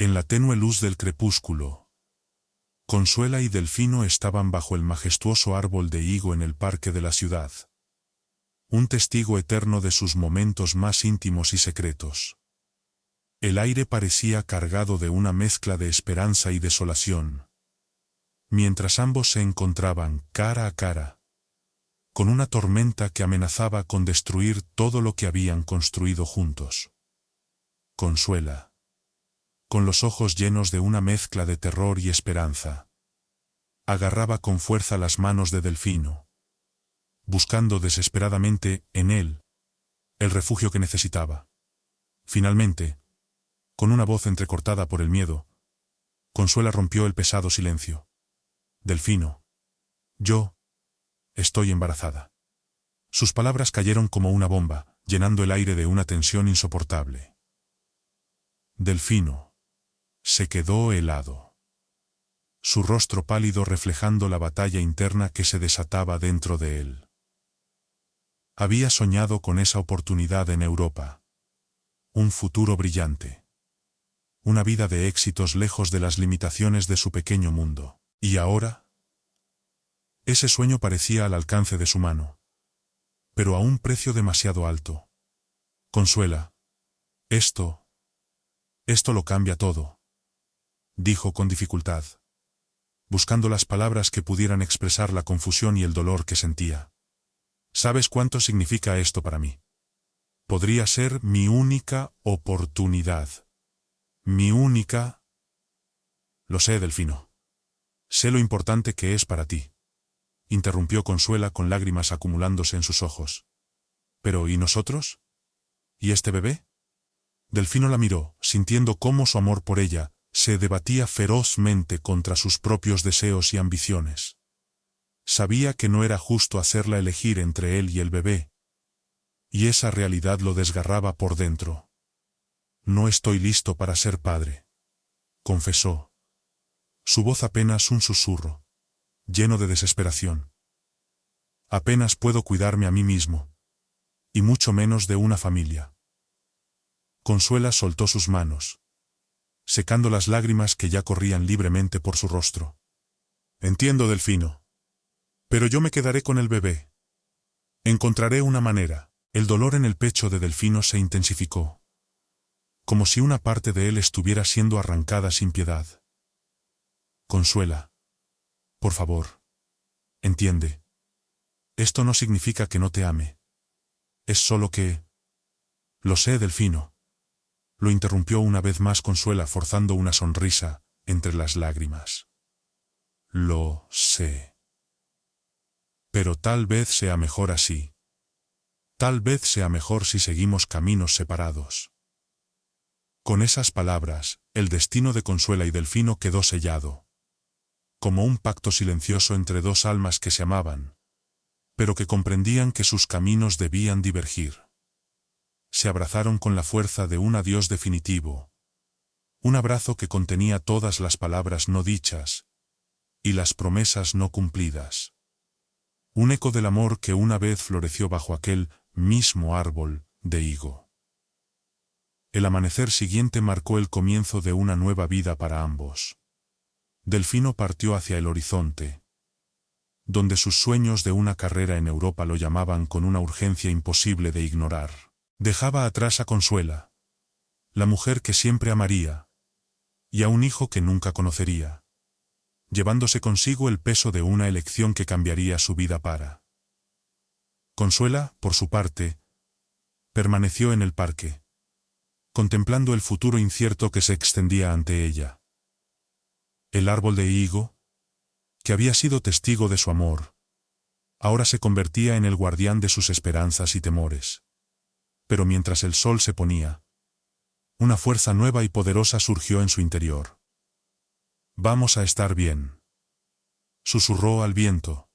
En la tenue luz del crepúsculo, Consuela y Delfino estaban bajo el majestuoso árbol de higo en el parque de la ciudad. Un testigo eterno de sus momentos más íntimos y secretos. El aire parecía cargado de una mezcla de esperanza y desolación, mientras ambos se encontraban cara a cara, con una tormenta que amenazaba con destruir todo lo que habían construido juntos. Consuela, con los ojos llenos de una mezcla de terror y esperanza, agarraba con fuerza las manos de Delfino, buscando desesperadamente en él el refugio que necesitaba. Finalmente, con una voz entrecortada por el miedo, Consuela rompió el pesado silencio. Delfino, yo estoy embarazada. Sus palabras cayeron como una bomba, llenando el aire de una tensión insoportable. Delfino se quedó helado, su rostro pálido reflejando la batalla interna que se desataba dentro de él. Había soñado con esa oportunidad en Europa. Un futuro brillante. Una vida de éxitos lejos de las limitaciones de su pequeño mundo. ¿Y ahora? Ese sueño parecía al alcance de su mano, pero a un precio demasiado alto. Consuela, esto lo cambia todo, dijo con dificultad, buscando las palabras que pudieran expresar la confusión y el dolor que sentía. ¿Sabes cuánto significa esto para mí? Podría ser mi única oportunidad. Mi única... Lo sé, Delfino. Sé lo importante que es para ti, interrumpió Consuela con lágrimas acumulándose en sus ojos. Pero ¿y nosotros? ¿Y este bebé? Delfino la miró, sintiendo cómo su amor por ella se debatía ferozmente contra sus propios deseos y ambiciones. Sabía que no era justo hacerla elegir entre él y el bebé, y esa realidad lo desgarraba por dentro. No estoy listo para ser padre, confesó. Su voz apenas un susurro, lleno de desesperación. Apenas puedo cuidarme a mí mismo, y mucho menos de una familia. Consuela soltó sus manos, secando las lágrimas que ya corrían libremente por su rostro. Entiendo, Delfino. Pero yo me quedaré con el bebé. Encontraré una manera. El dolor en el pecho de Delfino se intensificó, como si una parte de él estuviera siendo arrancada sin piedad. Consuela, por favor, entiende. Esto no significa que no te ame. Es solo que... Lo sé, Delfino. Lo interrumpió una vez más Consuela forzando una sonrisa entre las lágrimas. Lo sé. Pero tal vez sea mejor así. Tal vez sea mejor si seguimos caminos separados. Con esas palabras, el destino de Consuela y Delfino quedó sellado, como un pacto silencioso entre dos almas que se amaban, pero que comprendían que sus caminos debían divergir. Se abrazaron con la fuerza de un adiós definitivo, un abrazo que contenía todas las palabras no dichas y las promesas no cumplidas. Un eco del amor que una vez floreció bajo aquel mismo árbol de higo. El amanecer siguiente marcó el comienzo de una nueva vida para ambos. Delfino partió hacia el horizonte, donde sus sueños de una carrera en Europa lo llamaban con una urgencia imposible de ignorar. Dejaba atrás a Consuela, la mujer que siempre amaría, y a un hijo que nunca conocería, llevándose consigo el peso de una elección que cambiaría su vida para. Consuela, por su parte, permaneció en el parque, contemplando el futuro incierto que se extendía ante ella. El árbol de higo, que había sido testigo de su amor, ahora se convertía en el guardián de sus esperanzas y temores. Pero mientras el sol se ponía, una fuerza nueva y poderosa surgió en su interior. «Vamos a estar bien», susurró al viento,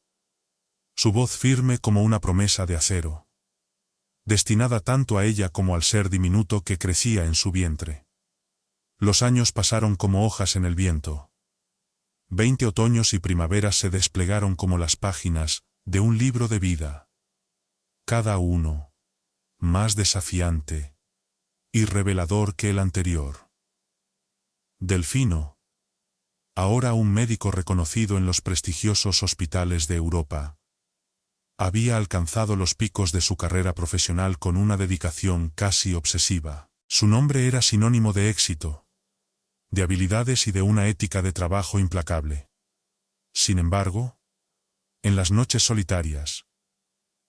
su voz firme como una promesa de acero, destinada tanto a ella como al ser diminuto que crecía en su vientre. Los años pasaron como hojas en el viento. 20 otoños y primaveras se desplegaron como las páginas de un libro de vida. Cada uno más desafiante y revelador que el anterior. Delfino, ahora un médico reconocido en los prestigiosos hospitales de Europa, había alcanzado los picos de su carrera profesional con una dedicación casi obsesiva. Su nombre era sinónimo de éxito, de habilidades y de una ética de trabajo implacable. Sin embargo, en las noches solitarias,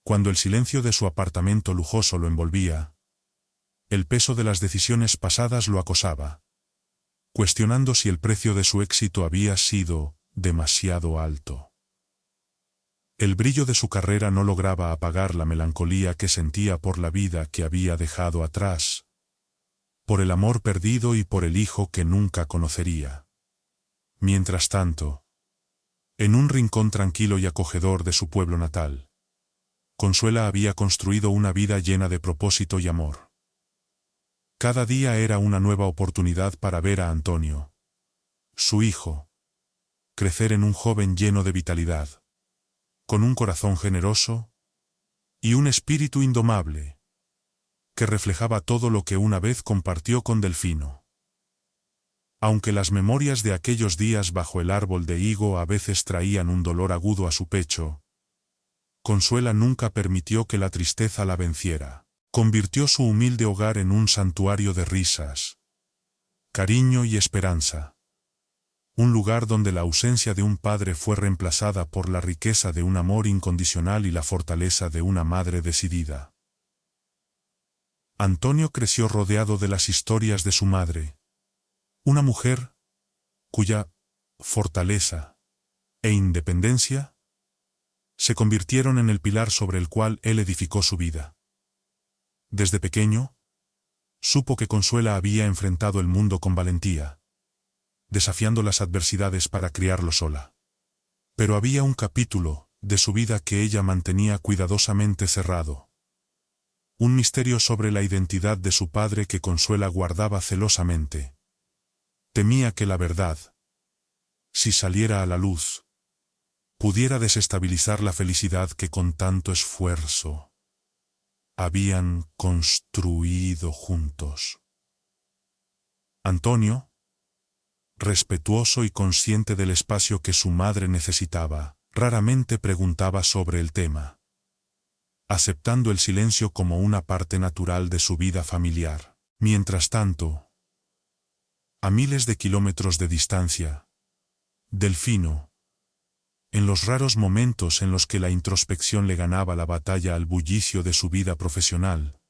cuando el silencio de su apartamento lujoso lo envolvía, el peso de las decisiones pasadas lo acosaba, cuestionando si el precio de su éxito había sido demasiado alto. El brillo de su carrera no lograba apagar la melancolía que sentía por la vida que había dejado atrás, por el amor perdido y por el hijo que nunca conocería. Mientras tanto, en un rincón tranquilo y acogedor de su pueblo natal, Consuela había construido una vida llena de propósito y amor. Cada día era una nueva oportunidad para ver a Antonio, su hijo, crecer en un joven lleno de vitalidad, con un corazón generoso y un espíritu indomable, que reflejaba todo lo que una vez compartió con Delfino. Aunque las memorias de aquellos días bajo el árbol de higo a veces traían un dolor agudo a su pecho, Consuela nunca permitió que la tristeza la venciera. Convirtió su humilde hogar en un santuario de risas, cariño y esperanza. Un lugar donde la ausencia de un padre fue reemplazada por la riqueza de un amor incondicional y la fortaleza de una madre decidida. Antonio creció rodeado de las historias de su madre, una mujer cuya fortaleza e independencia se convirtieron en el pilar sobre el cual él edificó su vida. Desde pequeño, supo que Consuela había enfrentado el mundo con valentía, desafiando las adversidades para criarlo sola. Pero había un capítulo de su vida que ella mantenía cuidadosamente cerrado. Un misterio sobre la identidad de su padre que Consuela guardaba celosamente. Temía que la verdad, si saliera a la luz, pudiera desestabilizar la felicidad que con tanto esfuerzo habían construido juntos. Antonio, respetuoso y consciente del espacio que su madre necesitaba, raramente preguntaba sobre el tema, aceptando el silencio como una parte natural de su vida familiar. Mientras tanto, a miles de kilómetros de distancia, Delfino, en los raros momentos en los que la introspección le ganaba la batalla al bullicio de su vida profesional,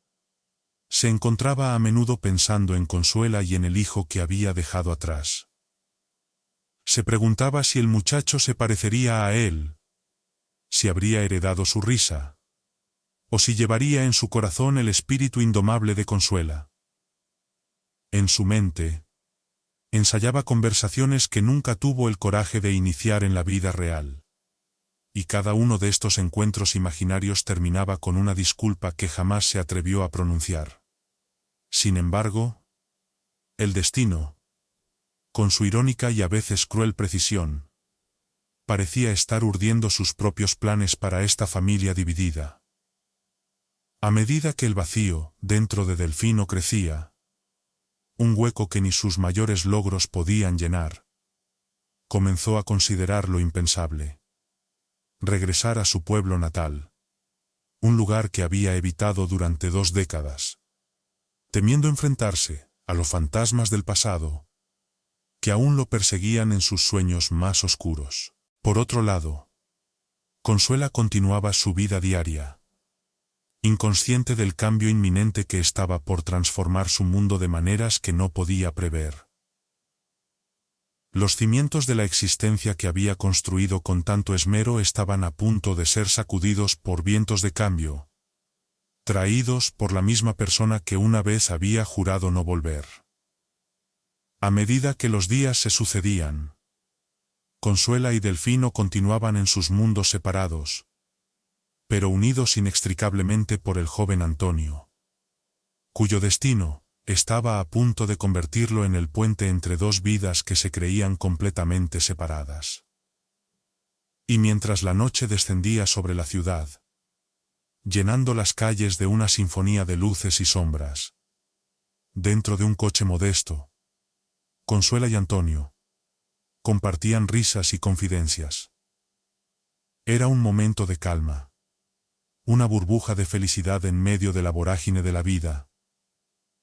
se encontraba a menudo pensando en Consuela y en el hijo que había dejado atrás. Se preguntaba si el muchacho se parecería a él, si habría heredado su risa, o si llevaría en su corazón el espíritu indomable de Consuela. En su mente, ensayaba conversaciones que nunca tuvo el coraje de iniciar en la vida real. Y cada uno de estos encuentros imaginarios terminaba con una disculpa que jamás se atrevió a pronunciar. Sin embargo, el destino, con su irónica y a veces cruel precisión, parecía estar urdiendo sus propios planes para esta familia dividida. A medida que el vacío dentro de Delfino crecía, un hueco que ni sus mayores logros podían llenar, comenzó a considerar lo impensable: regresar a su pueblo natal, un lugar que había evitado durante 2 décadas, temiendo enfrentarse a los fantasmas del pasado, que aún lo perseguían en sus sueños más oscuros. Por otro lado, Consuela continuaba su vida diaria, inconsciente del cambio inminente que estaba por transformar su mundo de maneras que no podía prever. Los cimientos de la existencia que había construido con tanto esmero estaban a punto de ser sacudidos por vientos de cambio, traídos por la misma persona que una vez había jurado no volver. A medida que los días se sucedían, Consuela y Delfino continuaban en sus mundos separados, pero unidos inextricablemente por el joven Antonio, cuyo destino estaba a punto de convertirlo en el puente entre 2 vidas que se creían completamente separadas. Y mientras la noche descendía sobre la ciudad, llenando las calles de una sinfonía de luces y sombras, dentro de un coche modesto, Consuela y Antonio compartían risas y confidencias. Era un momento de calma, una burbuja de felicidad en medio de la vorágine de la vida,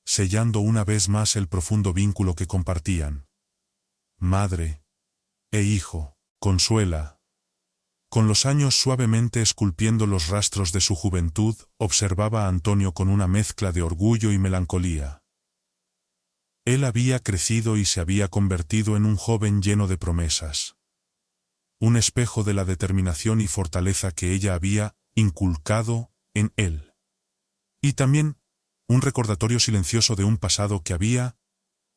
sellando una vez más el profundo vínculo que compartían. Madre e hijo. Consuela, con los años suavemente esculpiendo los rastros de su juventud, observaba a Antonio con una mezcla de orgullo y melancolía. Él había crecido y se había convertido en un joven lleno de promesas. Un espejo de la determinación y fortaleza que ella había inculcado en él. Y también un recordatorio silencioso de un pasado que había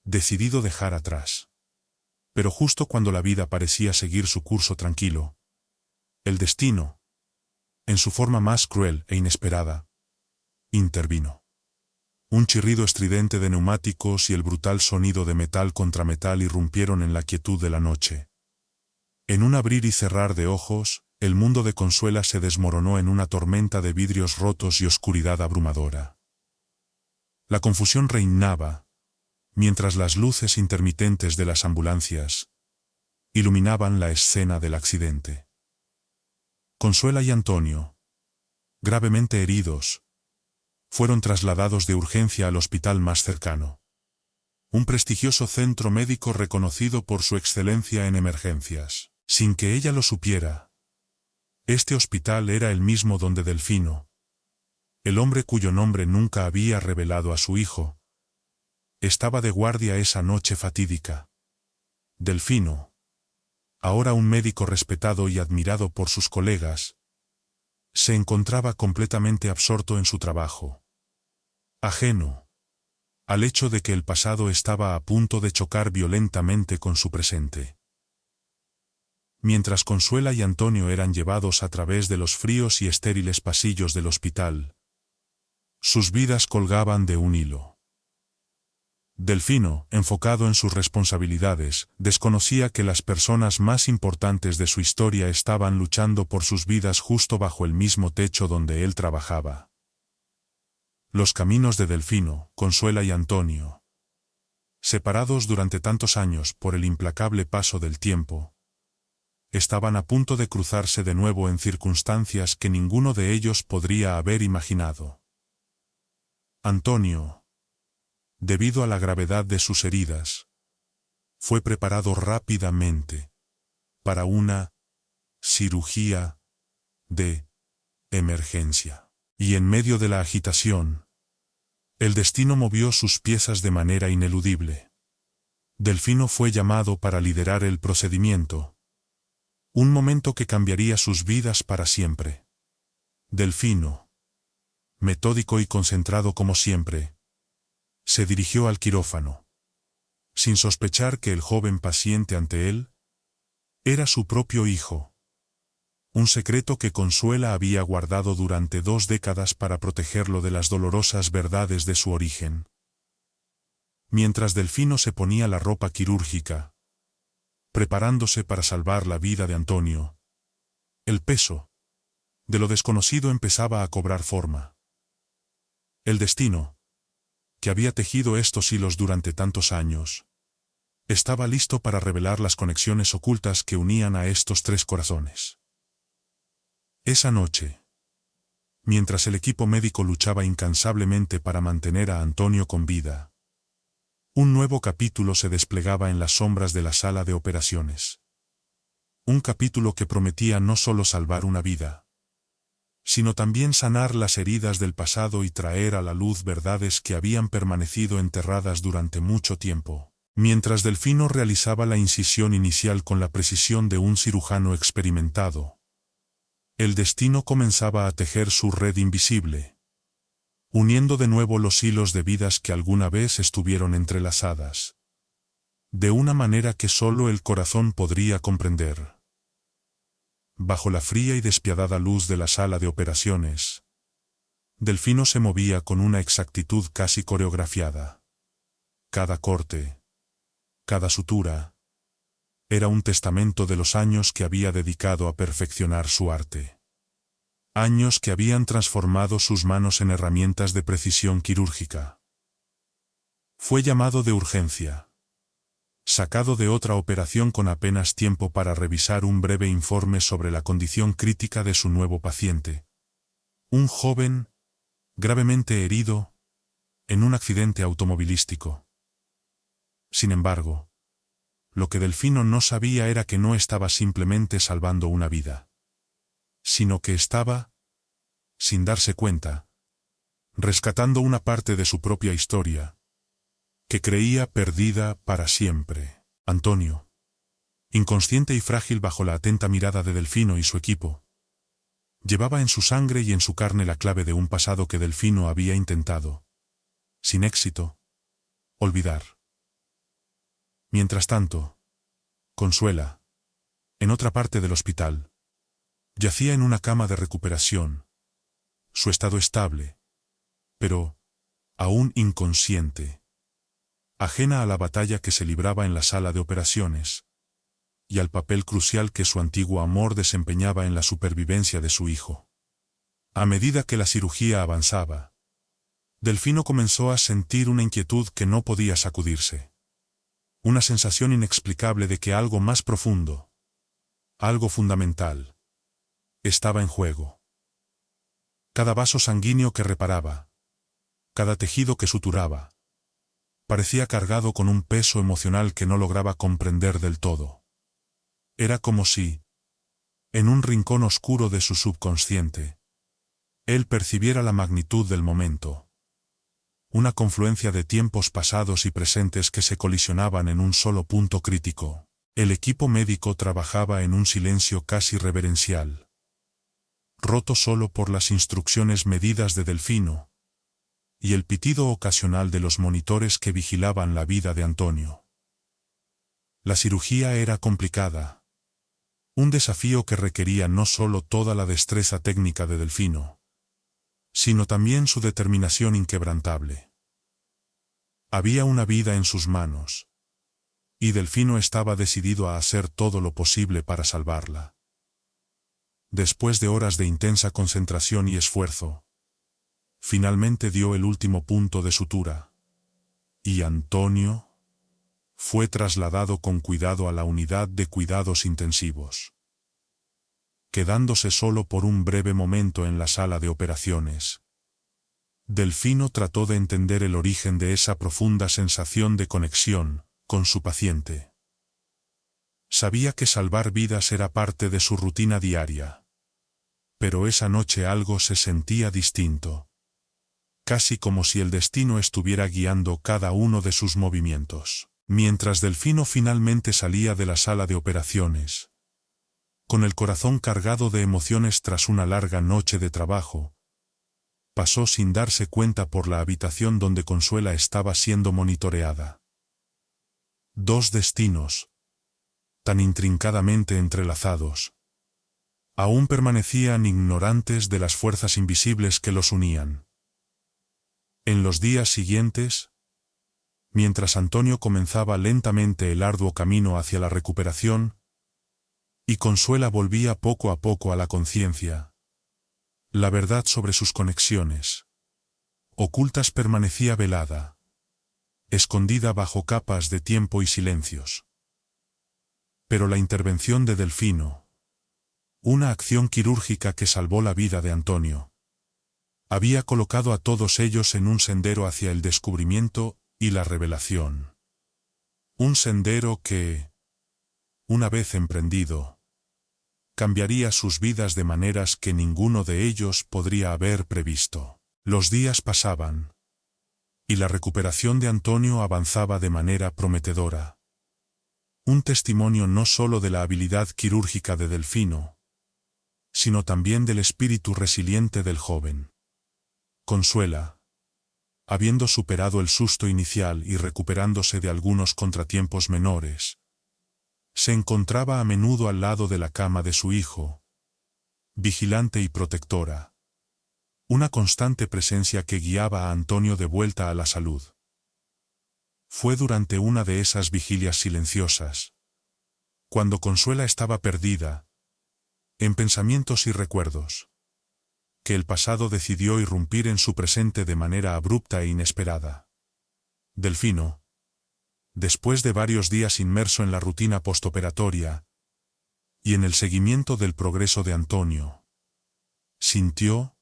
decidido dejar atrás. Pero justo cuando la vida parecía seguir su curso tranquilo, el destino, en su forma más cruel e inesperada, intervino. Un chirrido estridente de neumáticos y el brutal sonido de metal contra metal irrumpieron en la quietud de la noche. En un abrir y cerrar de ojos, el mundo de Consuela se desmoronó en una tormenta de vidrios rotos y oscuridad abrumadora. La confusión reinaba, mientras las luces intermitentes de las ambulancias iluminaban la escena del accidente. Consuela y Antonio, gravemente heridos, fueron trasladados de urgencia al hospital más cercano. Un prestigioso centro médico reconocido por su excelencia en emergencias. Sin que ella lo supiera, este hospital era el mismo donde Delfino, el hombre cuyo nombre nunca había revelado a su hijo, estaba de guardia esa noche fatídica. Delfino, ahora un médico respetado y admirado por sus colegas, se encontraba completamente absorto en su trabajo, ajeno al hecho de que el pasado estaba a punto de chocar violentamente con su presente. Mientras Consuela y Antonio eran llevados a través de los fríos y estériles pasillos del hospital, sus vidas colgaban de un hilo. Delfino, enfocado en sus responsabilidades, desconocía que las personas más importantes de su historia estaban luchando por sus vidas justo bajo el mismo techo donde él trabajaba. Los caminos de Delfino, Consuela y Antonio, separados durante tantos años por el implacable paso del tiempo, estaban a punto de cruzarse de nuevo en circunstancias que ninguno de ellos podría haber imaginado. Antonio, debido a la gravedad de sus heridas, fue preparado rápidamente para una cirugía de emergencia. Y en medio de la agitación, el destino movió sus piezas de manera ineludible. Delfino fue llamado para liderar el procedimiento. Un momento que cambiaría sus vidas para siempre. Delfino, metódico y concentrado como siempre, se dirigió al quirófano, sin sospechar que el joven paciente ante él era su propio hijo. Un secreto que Consuela había guardado durante 2 décadas para protegerlo de las dolorosas verdades de su origen. Mientras Delfino se ponía la ropa quirúrgica, preparándose para salvar la vida de Antonio, el peso de lo desconocido empezaba a cobrar forma. El destino, que había tejido estos hilos durante tantos años, estaba listo para revelar las conexiones ocultas que unían a estos 3 corazones. Esa noche, mientras el equipo médico luchaba incansablemente para mantener a Antonio con vida, un nuevo capítulo se desplegaba en las sombras de la sala de operaciones. Un capítulo que prometía no solo salvar una vida, sino también sanar las heridas del pasado y traer a la luz verdades que habían permanecido enterradas durante mucho tiempo. Mientras Delfino realizaba la incisión inicial con la precisión de un cirujano experimentado, el destino comenzaba a tejer su red invisible, uniendo de nuevo los hilos de vidas que alguna vez estuvieron entrelazadas, de una manera que solo el corazón podría comprender. Bajo la fría y despiadada luz de la sala de operaciones, Delfino se movía con una exactitud casi coreografiada. Cada corte, cada sutura, era un testamento de los años que había dedicado a perfeccionar su arte. Años que habían transformado sus manos en herramientas de precisión quirúrgica. Fue llamado de urgencia. sacado de otra operación con apenas tiempo para revisar un breve informe sobre la condición crítica de su nuevo paciente. Un joven, gravemente herido, en un accidente automovilístico. Sin embargo, lo que Delfino no sabía era que no estaba simplemente salvando una vida, sino que estaba, sin darse cuenta, rescatando una parte de su propia historia, que creía perdida para siempre. Antonio, inconsciente y frágil bajo la atenta mirada de Delfino y su equipo, llevaba en su sangre y en su carne la clave de un pasado que Delfino había intentado, sin éxito, olvidar. Mientras tanto, Consuela, en otra parte del hospital, yacía en una cama de recuperación, su estado estable, pero aún inconsciente, ajena a la batalla que se libraba en la sala de operaciones, y al papel crucial que su antiguo amor desempeñaba en la supervivencia de su hijo. A medida que la cirugía avanzaba, Delfino comenzó a sentir una inquietud que no podía sacudirse. Una sensación inexplicable de que algo más profundo, algo fundamental, estaba en juego. Cada vaso sanguíneo que reparaba, cada tejido que suturaba, parecía cargado con un peso emocional que no lograba comprender del todo. Era como si, en un rincón oscuro de su subconsciente, él percibiera la magnitud del momento. Una confluencia de tiempos pasados y presentes que se colisionaban en un solo punto crítico. El equipo médico trabajaba en un silencio casi reverencial, roto solo por las instrucciones medidas de Delfino y el pitido ocasional de los monitores que vigilaban la vida de Antonio. La cirugía era complicada, un desafío que requería no solo toda la destreza técnica de Delfino, sino también su determinación inquebrantable. Había una vida en sus manos, y Delfino estaba decidido a hacer todo lo posible para salvarla. Después de horas de intensa concentración y esfuerzo, finalmente dio el último punto de sutura, y Antonio fue trasladado con cuidado a la unidad de cuidados intensivos. Quedándose solo por un breve momento en la sala de operaciones, Delfino trató de entender el origen de esa profunda sensación de conexión con su paciente. Sabía que salvar vidas era parte de su rutina diaria. Pero esa noche algo se sentía distinto. Casi como si el destino estuviera guiando cada uno de sus movimientos. Mientras Delfino finalmente salía de la sala de operaciones, con el corazón cargado de emociones tras una larga noche de trabajo, pasó sin darse cuenta por la habitación donde Consuela estaba siendo monitoreada. Dos destinos, tan intrincadamente entrelazados, aún permanecían ignorantes de las fuerzas invisibles que los unían. En los días siguientes, mientras Antonio comenzaba lentamente el arduo camino hacia la recuperación, y Consuela volvía poco a poco a la conciencia, la verdad sobre sus conexiones ocultas permanecía velada, escondida bajo capas de tiempo y silencios. Pero la intervención de Delfino, una acción quirúrgica que salvó la vida de Antonio, había colocado a todos ellos en un sendero hacia el descubrimiento y la revelación. Un sendero que, una vez emprendido, cambiaría sus vidas de maneras que ninguno de ellos podría haber previsto. Los días pasaban, y la recuperación de Antonio avanzaba de manera prometedora. Un testimonio no solo de la habilidad quirúrgica de Delfino, sino también del espíritu resiliente del joven. Consuela, habiendo superado el susto inicial y recuperándose de algunos contratiempos menores, se encontraba a menudo al lado de la cama de su hijo, vigilante y protectora, una constante presencia que guiaba a Antonio de vuelta a la salud. Fue durante una de esas vigilias silenciosas, cuando Consuela estaba perdida, en pensamientos y recuerdos, que el pasado decidió irrumpir en su presente de manera abrupta e inesperada. Delfino, Después de varios días inmerso en la rutina postoperatoria y en el seguimiento del progreso de Antonio, sintió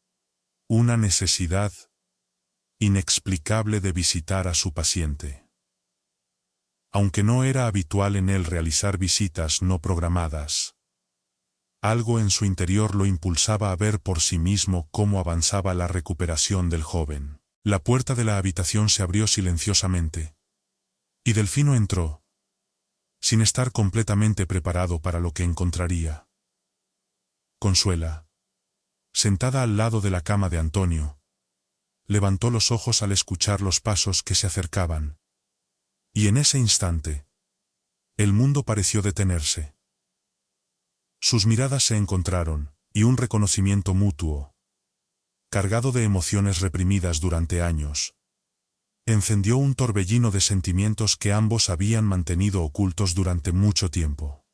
una necesidad inexplicable de visitar a su paciente. Aunque no era habitual en él realizar visitas no programadas, algo en su interior lo impulsaba a ver por sí mismo cómo avanzaba la recuperación del joven. La puerta de la habitación se abrió silenciosamente, y Delfino entró, sin estar completamente preparado para lo que encontraría. Consuela, sentada al lado de la cama de Antonio, levantó los ojos al escuchar los pasos que se acercaban, y en ese instante, el mundo pareció detenerse. Sus miradas se encontraron, y un reconocimiento mutuo, cargado de emociones reprimidas durante años, encendió un torbellino de sentimientos que ambos habían mantenido ocultos durante mucho tiempo.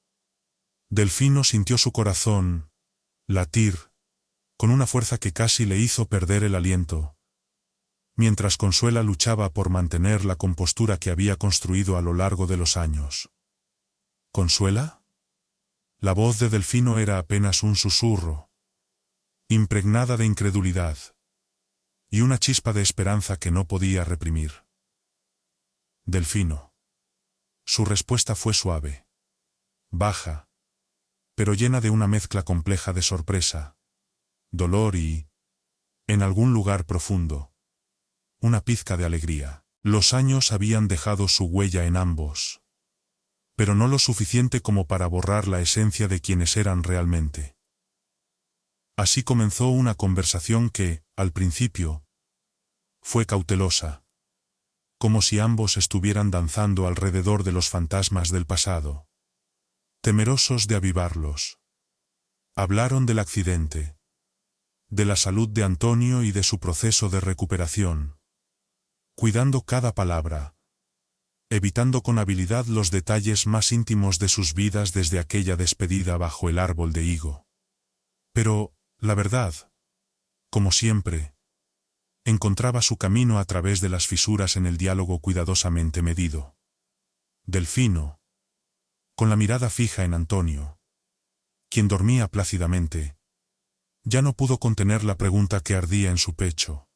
Delfino sintió su corazón latir con una fuerza que casi le hizo perder el aliento, mientras Consuela luchaba por mantener la compostura que había construido a lo largo de los años. ¿Consuela? La voz de Delfino era apenas un susurro, impregnada de incredulidad, y una chispa de esperanza que no podía reprimir. Delfino. Su respuesta fue suave, baja, pero llena de una mezcla compleja de sorpresa, dolor y, en algún lugar profundo, una pizca de alegría. Los años habían dejado su huella en ambos, pero no lo suficiente como para borrar la esencia de quienes eran realmente. Así comenzó una conversación que, al principio, fue cautelosa, como si ambos estuvieran danzando alrededor de los fantasmas del pasado, temerosos de avivarlos. Hablaron del accidente, de la salud de Antonio y de su proceso de recuperación, cuidando cada palabra, evitando con habilidad los detalles más íntimos de sus vidas desde aquella despedida bajo el árbol de higo. Pero, la verdad, como siempre, encontraba su camino a través de las fisuras en el diálogo cuidadosamente medido. Delfino, con la mirada fija en Antonio, quien dormía plácidamente, ya no pudo contener la pregunta que ardía en su pecho.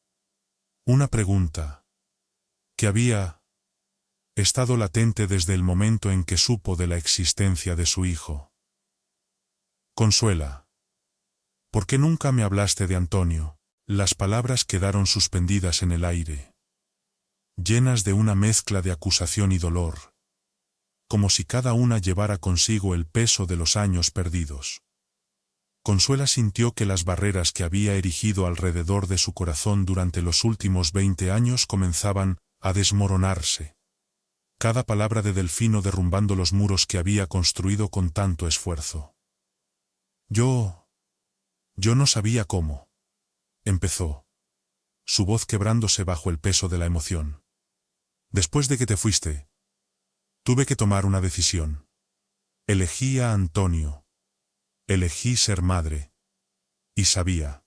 Una pregunta que había estado latente desde el momento en que supo de la existencia de su hijo. Consuela, ¿por qué nunca me hablaste de Antonio? Las palabras quedaron suspendidas en el aire, llenas de una mezcla de acusación y dolor, como si cada una llevara consigo el peso de los años perdidos. Consuela sintió que las barreras que había erigido alrededor de su corazón durante los últimos 20 años comenzaban a desmoronarse. Cada palabra de Delfino derrumbando los muros que había construido con tanto esfuerzo. Yo no sabía cómo. Empezó, su voz quebrándose bajo el peso de la emoción. Después de que te fuiste, tuve que tomar una decisión. Elegí a Antonio. Elegí ser madre. Y sabía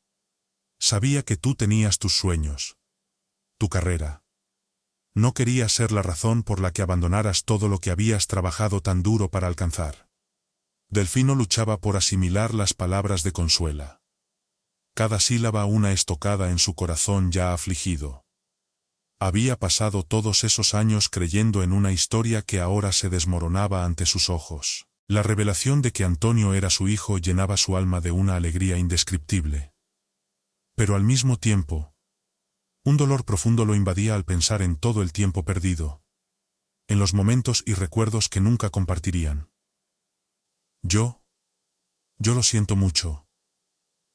que tú tenías tus sueños, tu carrera. No quería ser la razón por la que abandonaras todo lo que habías trabajado tan duro para alcanzar. Delfino luchaba por asimilar las palabras de Consuela. Cada sílaba una estocada en su corazón ya afligido. Había pasado todos esos años creyendo en una historia que ahora se desmoronaba ante sus ojos. La revelación de que Antonio era su hijo llenaba su alma de una alegría indescriptible. Pero al mismo tiempo, un dolor profundo lo invadía al pensar en todo el tiempo perdido, en los momentos y recuerdos que nunca compartirían. Yo lo siento mucho,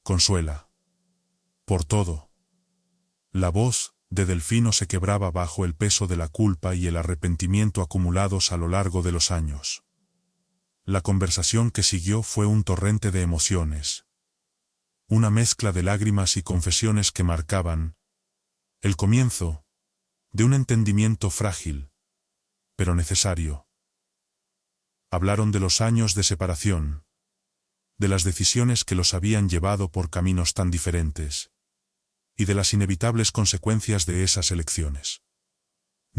Consuela. Por todo. La voz de Delfino se quebraba bajo el peso de la culpa y el arrepentimiento acumulados a lo largo de los años. La conversación que siguió fue un torrente de emociones. Una mezcla de lágrimas y confesiones que marcaban el comienzo de un entendimiento frágil, pero necesario. Hablaron de los años de separación, de las decisiones que los habían llevado por caminos tan diferentes, y de las inevitables consecuencias de esas elecciones.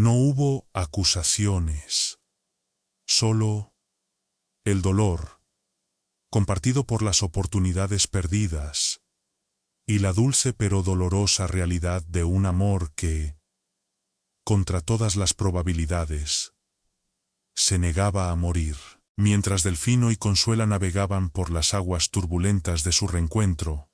No hubo acusaciones, solo el dolor, compartido por las oportunidades perdidas, y la dulce pero dolorosa realidad de un amor que, contra todas las probabilidades, se negaba a morir. Mientras Delfino y Consuela navegaban por las aguas turbulentas de su reencuentro,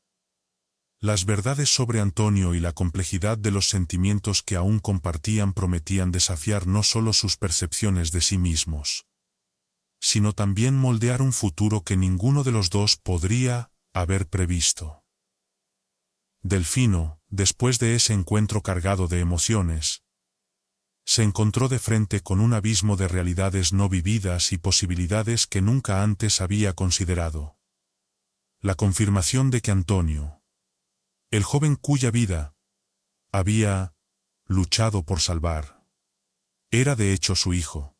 las verdades sobre Antonio y la complejidad de los sentimientos que aún compartían prometían desafiar no solo sus percepciones de sí mismos, sino también moldear un futuro que ninguno de los dos podría haber previsto. Delfino, después de ese encuentro cargado de emociones, se encontró de frente con un abismo de realidades no vividas y posibilidades que nunca antes había considerado. La confirmación de que Antonio, el joven cuya vida había luchado por salvar, era de hecho su hijo,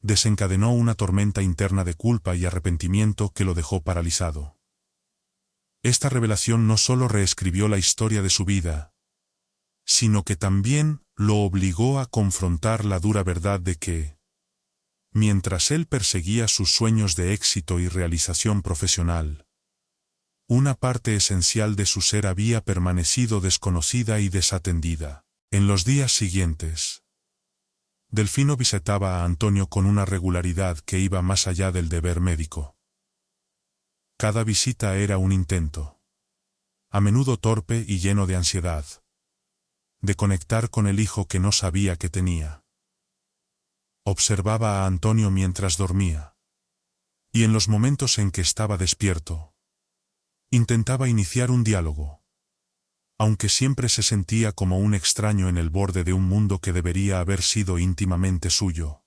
desencadenó una tormenta interna de culpa y arrepentimiento que lo dejó paralizado. Esta revelación no solo reescribió la historia de su vida, sino que también lo obligó a confrontar la dura verdad de que, mientras él perseguía sus sueños de éxito y realización profesional, una parte esencial de su ser había permanecido desconocida y desatendida. En los días siguientes, Delfino visitaba a Antonio con una regularidad que iba más allá del deber médico. Cada visita era un intento, a menudo torpe y lleno de ansiedad, de conectar con el hijo que no sabía que tenía. Observaba a Antonio mientras dormía, y en los momentos en que estaba despierto, intentaba iniciar un diálogo, aunque siempre se sentía como un extraño en el borde de un mundo que debería haber sido íntimamente suyo.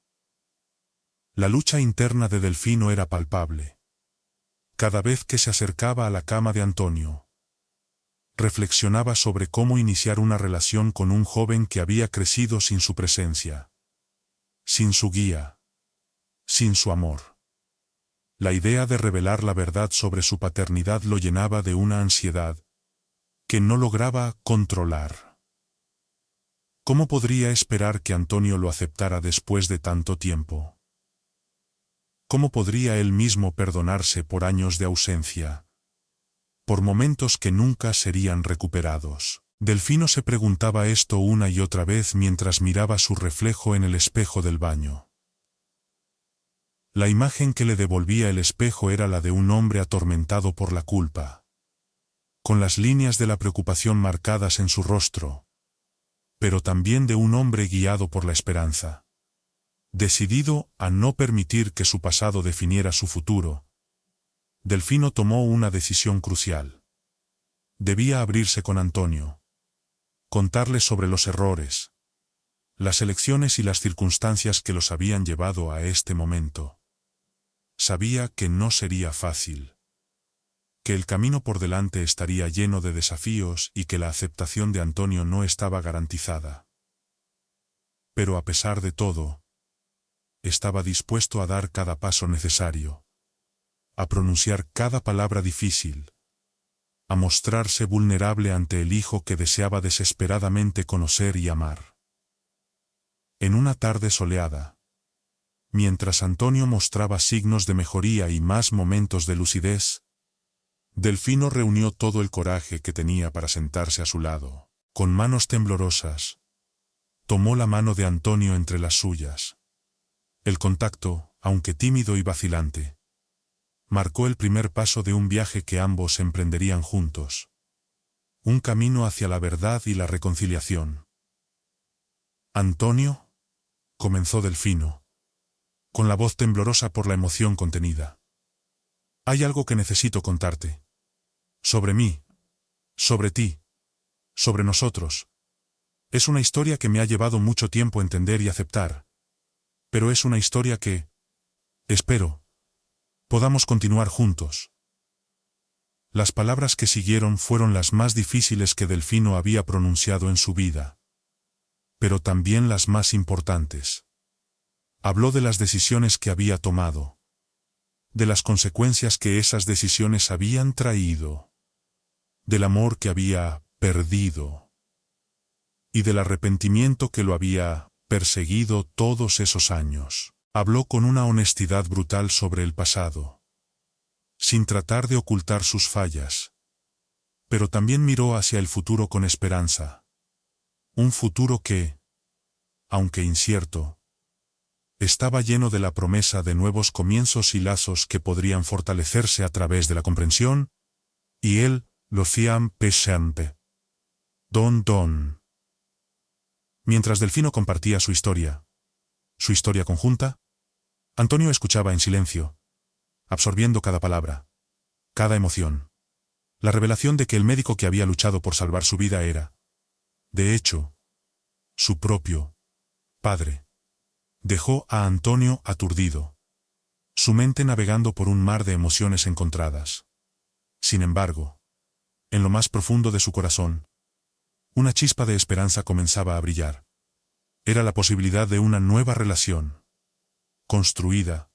La lucha interna de Delfino era palpable. Cada vez que se acercaba a la cama de Antonio, reflexionaba sobre cómo iniciar una relación con un joven que había crecido sin su presencia, sin su guía, sin su amor. La idea de revelar la verdad sobre su paternidad lo llenaba de una ansiedad que no lograba controlar. ¿Cómo podría esperar que Antonio lo aceptara después de tanto tiempo? ¿Cómo podría él mismo perdonarse por años de ausencia, por momentos que nunca serían recuperados? Delfino se preguntaba esto una y otra vez mientras miraba su reflejo en el espejo del baño. La imagen que le devolvía el espejo era la de un hombre atormentado por la culpa, con las líneas de la preocupación marcadas en su rostro, pero también de un hombre guiado por la esperanza. Decidido a no permitir que su pasado definiera su futuro, Delfino tomó una decisión crucial. Debía abrirse con Antonio, contarle sobre los errores, las elecciones y las circunstancias que los habían llevado a este momento. Sabía que no sería fácil, que el camino por delante estaría lleno de desafíos y que la aceptación de Antonio no estaba garantizada. Pero a pesar de todo, estaba dispuesto a dar cada paso necesario, a pronunciar cada palabra difícil, a mostrarse vulnerable ante el hijo que deseaba desesperadamente conocer y amar. En una tarde soleada, mientras Antonio mostraba signos de mejoría y más momentos de lucidez, Delfino reunió todo el coraje que tenía para sentarse a su lado. Con manos temblorosas, tomó la mano de Antonio entre las suyas. El contacto, aunque tímido y vacilante, marcó el primer paso de un viaje que ambos emprenderían juntos. Un camino hacia la verdad y la reconciliación. «Antonio», comenzó Delfino, con la voz temblorosa por la emoción contenida. «Hay algo que necesito contarte. Sobre mí, sobre ti, sobre nosotros. Es una historia que me ha llevado mucho tiempo entender y aceptar. Pero es una historia que, espero, podamos continuar juntos». Las palabras que siguieron fueron las más difíciles que Delfino había pronunciado en su vida, pero también las más importantes. Habló de las decisiones que había tomado, de las consecuencias que esas decisiones habían traído, del amor que había perdido y del arrepentimiento que lo había perseguido todos esos años. Habló con una honestidad brutal sobre el pasado, sin tratar de ocultar sus fallas. Pero también miró hacia el futuro con esperanza. Un futuro que, aunque incierto, estaba lleno de la promesa de nuevos comienzos y lazos que podrían fortalecerse a través de la comprensión, y él lo hacía siempre. Don. Mientras Delfino compartía su historia conjunta, Antonio escuchaba en silencio, absorbiendo cada palabra, cada emoción. La revelación de que el médico que había luchado por salvar su vida era, de hecho, su propio padre. Dejó a Antonio aturdido, su mente navegando por un mar de emociones encontradas. Sin embargo, en lo más profundo de su corazón, una chispa de esperanza comenzaba a brillar. Era la posibilidad de una nueva relación, construida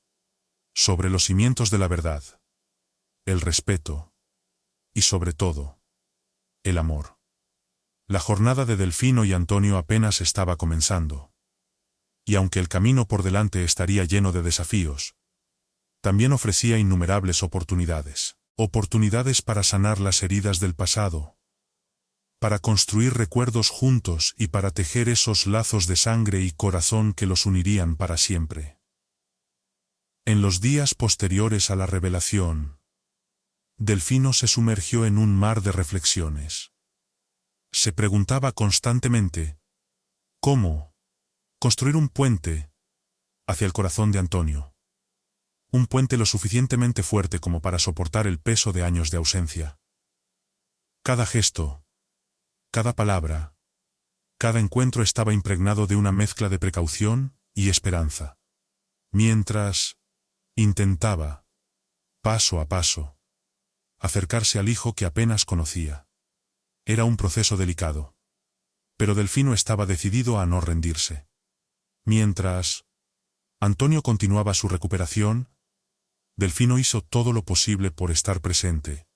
sobre los cimientos de la verdad, el respeto y sobre todo, el amor. La jornada de Delfino y Antonio apenas estaba comenzando. Y aunque el camino por delante estaría lleno de desafíos, también ofrecía innumerables oportunidades. Oportunidades para sanar las heridas del pasado, para construir recuerdos juntos y para tejer esos lazos de sangre y corazón que los unirían para siempre. En los días posteriores a la revelación, Delfino se sumergió en un mar de reflexiones. Se preguntaba constantemente, ¿cómo construir un puente hacia el corazón de Antonio? Un puente lo suficientemente fuerte como para soportar el peso de años de ausencia. Cada gesto, cada palabra, cada encuentro estaba impregnado de una mezcla de precaución y esperanza. Mientras intentaba, paso a paso, acercarse al hijo que apenas conocía. Era un proceso delicado. Pero Delfino estaba decidido a no rendirse. Mientras Antonio continuaba su recuperación, Delfino hizo todo lo posible por estar presente,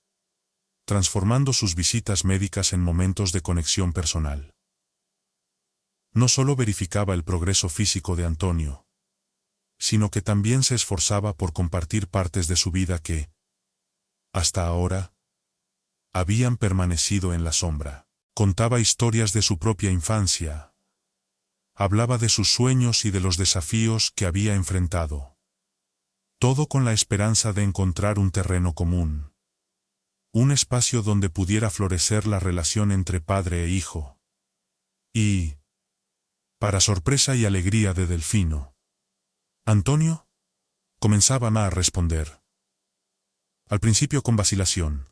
transformando sus visitas médicas en momentos de conexión personal. No solo verificaba el progreso físico de Antonio, sino que también se esforzaba por compartir partes de su vida que, hasta ahora, habían permanecido en la sombra. Contaba historias de su propia infancia. Hablaba de sus sueños y de los desafíos que había enfrentado. Todo con la esperanza de encontrar un terreno común. Un espacio donde pudiera florecer la relación entre padre e hijo. Y, para sorpresa y alegría de Delfino, Antonio comenzaba a responder. Al principio con vacilación,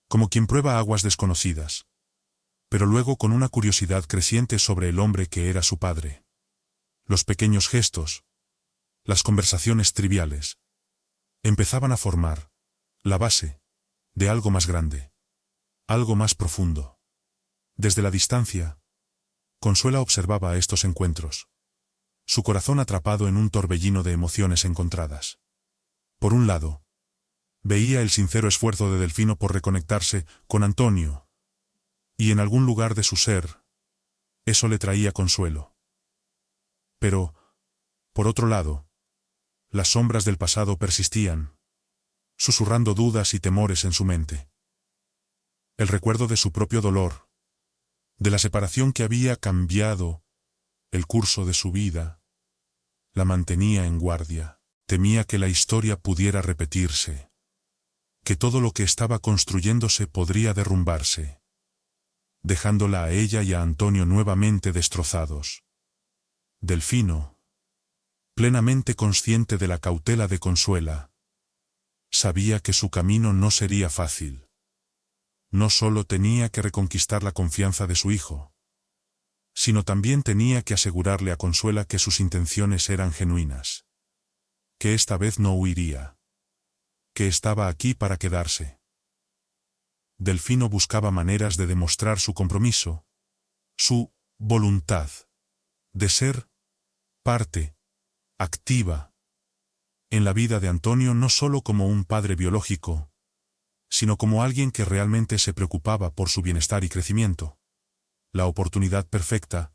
como quien prueba aguas desconocidas, pero luego con una curiosidad creciente sobre el hombre que era su padre. Los pequeños gestos, las conversaciones triviales, empezaban a formar la base de algo más grande, algo más profundo. Desde la distancia, Consuela observaba estos encuentros, su corazón atrapado en un torbellino de emociones encontradas. Por un lado, veía el sincero esfuerzo de Delfino por reconectarse con Antonio, y en algún lugar de su ser, eso le traía consuelo. Pero, por otro lado, las sombras del pasado persistían, susurrando dudas y temores en su mente. El recuerdo de su propio dolor, de la separación que había cambiado el curso de su vida, la mantenía en guardia. Temía que la historia pudiera repetirse, que todo lo que estaba construyéndose podría derrumbarse, dejándola a ella y a Antonio nuevamente destrozados. Delfino, plenamente consciente de la cautela de Consuela, sabía que su camino no sería fácil. No solo tenía que reconquistar la confianza de su hijo, sino también tenía que asegurarle a Consuela que sus intenciones eran genuinas, que esta vez no huiría, que estaba aquí para quedarse. Delfino buscaba maneras de demostrar su compromiso, su voluntad de ser parte activa en la vida de Antonio, no solo como un padre biológico, sino como alguien que realmente se preocupaba por su bienestar y crecimiento. La oportunidad perfecta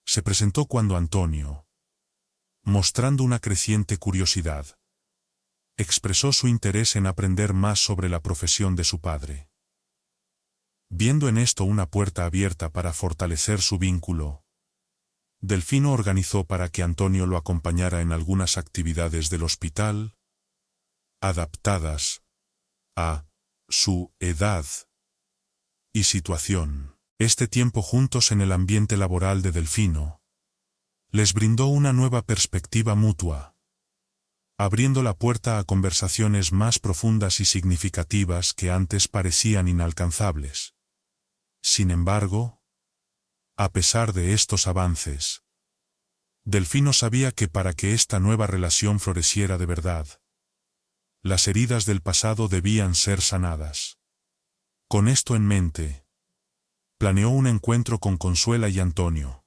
Se presentó cuando Antonio, mostrando una creciente curiosidad, expresó su interés en aprender más sobre la profesión de su padre. Viendo en esto una puerta abierta para fortalecer su vínculo, Delfino organizó para que Antonio lo acompañara en algunas actividades del hospital, adaptadas a su edad y situación. Este tiempo juntos en el ambiente laboral de Delfino les brindó una nueva perspectiva mutua, abriendo la puerta a conversaciones más profundas y significativas que antes parecían inalcanzables. Sin embargo, a pesar de estos avances, Delfino sabía que para que esta nueva relación floreciera de verdad, las heridas del pasado debían ser sanadas. Con esto en mente, planeó un encuentro con Consuela y Antonio.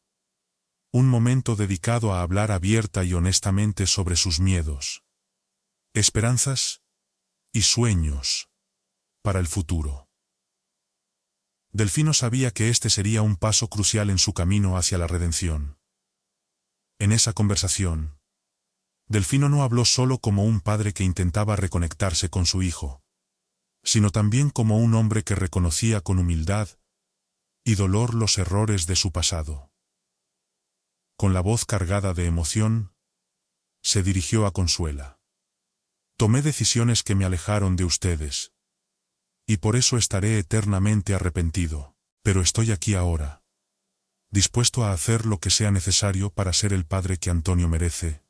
Un momento dedicado a hablar abierta y honestamente sobre sus miedos, esperanzas y sueños para el futuro. Delfino sabía que este sería un paso crucial en su camino hacia la redención. En esa conversación, Delfino no habló solo como un padre que intentaba reconectarse con su hijo, sino también como un hombre que reconocía con humildad y dolor los errores de su pasado. Con la voz cargada de emoción, se dirigió a Consuela. Tomé decisiones que me alejaron de ustedes, y por eso estaré eternamente arrepentido, pero estoy aquí ahora, dispuesto a hacer lo que sea necesario para ser el padre que Antonio merece,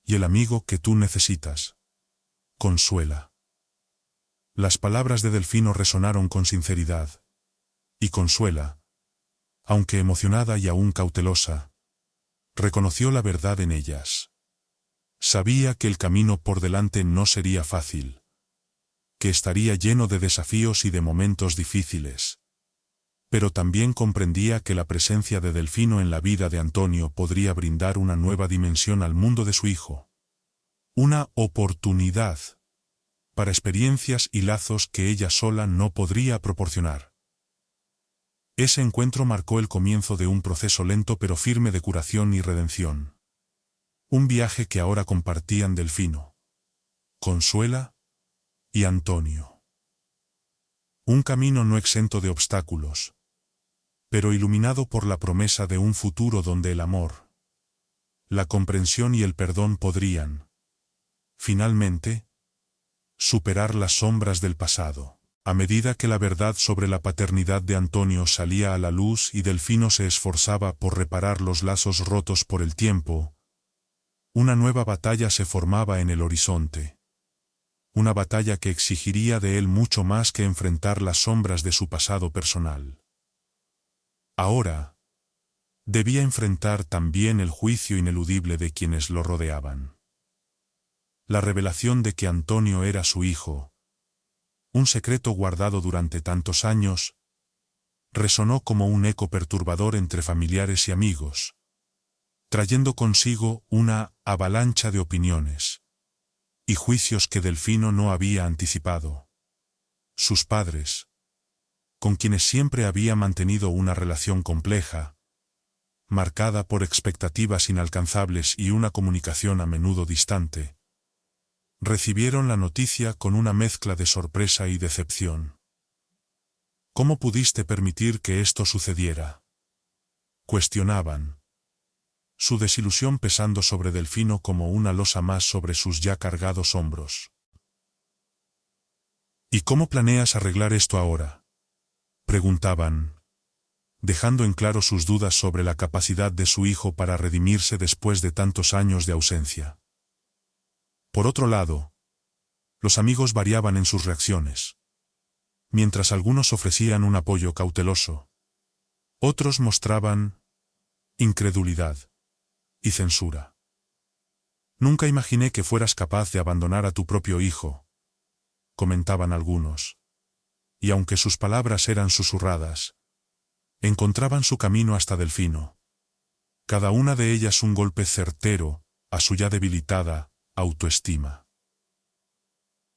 y el amigo que tú necesitas. Consuela. Las palabras de Delfino resonaron con sinceridad, y Consuela, aunque emocionada y aún cautelosa, reconoció la verdad en ellas. Sabía que el camino por delante no sería fácil, que estaría lleno de desafíos y de momentos difíciles, pero también comprendía que la presencia de Delfino en la vida de Antonio podría brindar una nueva dimensión al mundo de su hijo. Una oportunidad para experiencias y lazos que ella sola no podría proporcionar. Ese encuentro marcó el comienzo de un proceso lento pero firme de curación y redención. Un viaje que ahora compartían Delfino, Consuela y Antonio. Un camino no exento de obstáculos, pero iluminado por la promesa de un futuro donde el amor, la comprensión y el perdón podrían, finalmente, superar las sombras del pasado. A medida que la verdad sobre la paternidad de Antonio salía a la luz y Delfino se esforzaba por reparar los lazos rotos por el tiempo, una nueva batalla se formaba en el horizonte. Una batalla que exigiría de él mucho más que enfrentar las sombras de su pasado personal. Ahora, debía enfrentar también el juicio ineludible de quienes lo rodeaban. La revelación de que Antonio era su hijo, un secreto guardado durante tantos años, resonó como un eco perturbador entre familiares y amigos, trayendo consigo una avalancha de opiniones y juicios que Delfino no había anticipado. Sus padres, con quienes siempre había mantenido una relación compleja, marcada por expectativas inalcanzables y una comunicación a menudo distante, recibieron la noticia con una mezcla de sorpresa y decepción. ¿Cómo pudiste permitir que esto sucediera?, cuestionaban, su desilusión pesando sobre Delfino como una losa más sobre sus ya cargados hombros. ¿Y cómo planeas arreglar esto ahora?, preguntaban, dejando en claro sus dudas sobre la capacidad de su hijo para redimirse después de tantos años de ausencia. Por otro lado, los amigos variaban en sus reacciones. Mientras algunos ofrecían un apoyo cauteloso, otros mostraban incredulidad y censura. Nunca imaginé que fueras capaz de abandonar a tu propio hijo, comentaban algunos. Y aunque sus palabras eran susurradas, encontraban su camino hasta Delfino. Cada una de ellas un golpe certero a su ya debilitada autoestima.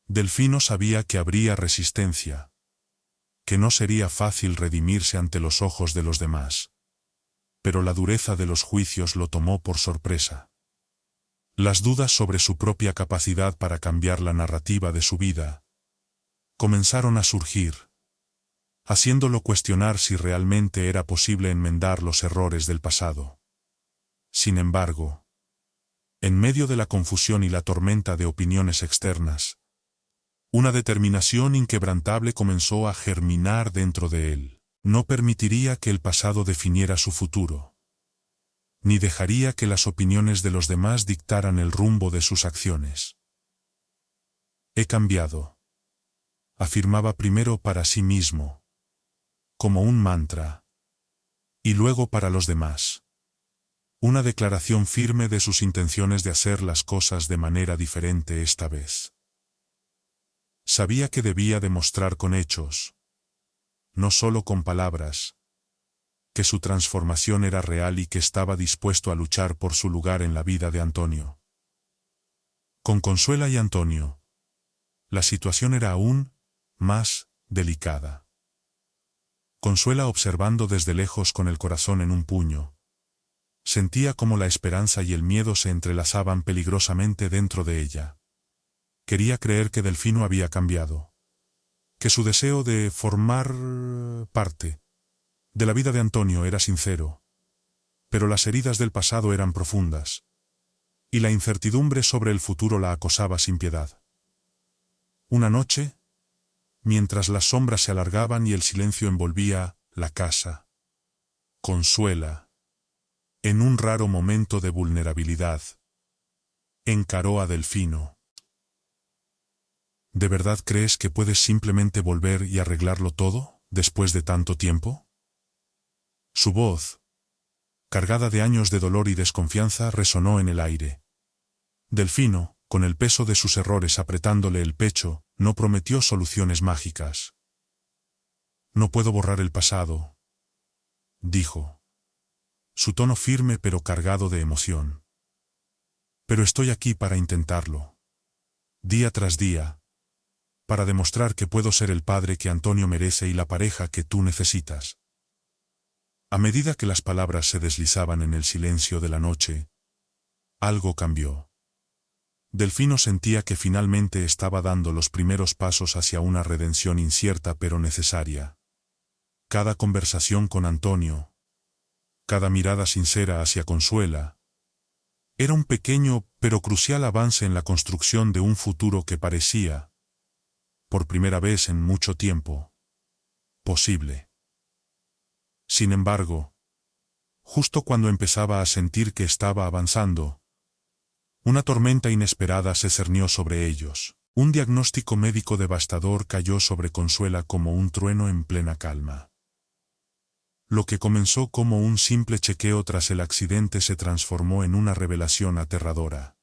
Delfino sabía que habría resistencia, que no sería fácil redimirse ante los ojos de los demás. pero la dureza de los juicios lo tomó por sorpresa. Las dudas sobre su propia capacidad para cambiar la narrativa de su vida comenzaron a surgir, haciéndolo cuestionar si realmente era posible enmendar los errores del pasado. Sin embargo, en medio de la confusión y la tormenta de opiniones externas, una determinación inquebrantable comenzó a germinar dentro de él. No permitiría que el pasado definiera su futuro, ni dejaría que las opiniones de los demás dictaran el rumbo de sus acciones. He cambiado, afirmaba primero para sí mismo, como un mantra, y luego para los demás. Una declaración firme de sus intenciones de hacer las cosas de manera diferente esta vez. Sabía que debía demostrar con hechos, no solo con palabras, que su transformación era real y que estaba dispuesto a luchar por su lugar en la vida de Antonio. Con Consuela y Antonio, la situación era aún más delicada. Consuela, observando desde lejos con el corazón en un puño, sentía cómo la esperanza y el miedo se entrelazaban peligrosamente dentro de ella. Quería creer que Delfino había cambiado, que su deseo de formar parte de la vida de Antonio era sincero, pero las heridas del pasado eran profundas, y la incertidumbre sobre el futuro la acosaba sin piedad. Una noche, mientras las sombras se alargaban y el silencio envolvía la casa, Consuela, en un raro momento de vulnerabilidad, encaró a Delfino. ¿De verdad crees que puedes simplemente volver y arreglarlo todo, después de tanto tiempo? Su voz, cargada de años de dolor y desconfianza, resonó en el aire. Delfino, con el peso de sus errores apretándole el pecho, no prometió soluciones mágicas. No puedo borrar el pasado, dijo, su tono firme pero cargado de emoción. Pero estoy aquí para intentarlo, día tras día, para demostrar que puedo ser el padre que Antonio merece y la pareja que tú necesitas. A medida que las palabras se deslizaban en el silencio de la noche, algo cambió. Delfino sentía que finalmente estaba dando los primeros pasos hacia una redención incierta pero necesaria. Cada conversación con Antonio, cada mirada sincera hacia Consuela, era un pequeño pero crucial avance en la construcción de un futuro que parecía, por primera vez en mucho tiempo, posible. Sin embargo, justo cuando empezaba a sentir que estaba avanzando, una tormenta inesperada se cernió sobre ellos. Un diagnóstico médico devastador cayó sobre Consuela como un trueno en plena calma. Lo que comenzó como un simple chequeo tras el accidente se transformó en una revelación aterradora.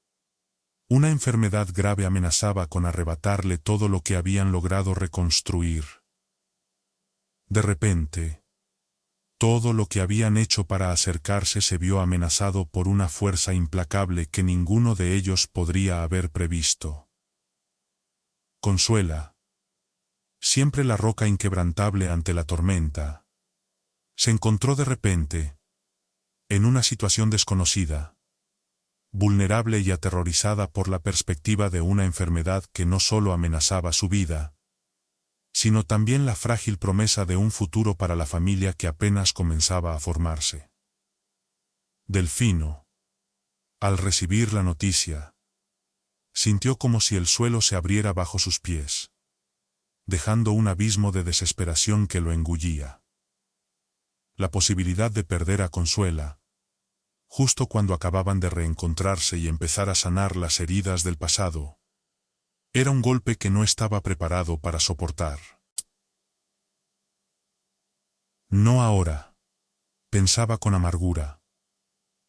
Una enfermedad grave amenazaba con arrebatarle todo lo que habían logrado reconstruir. De repente, todo lo que habían hecho para acercarse se vio amenazado por una fuerza implacable que ninguno de ellos podría haber previsto. Consuela, siempre la roca inquebrantable ante la tormenta, se encontró de repente en una situación desconocida, vulnerable y aterrorizada por la perspectiva de una enfermedad que no solo amenazaba su vida, sino también la frágil promesa de un futuro para la familia que apenas comenzaba a formarse. Delfino, al recibir la noticia, sintió como si el suelo se abriera bajo sus pies, dejando un abismo de desesperación que lo engullía. La posibilidad de perder a Consuela, justo cuando acababan de reencontrarse y empezar a sanar las heridas del pasado, era un golpe que no estaba preparado para soportar. No ahora, pensaba con amargura.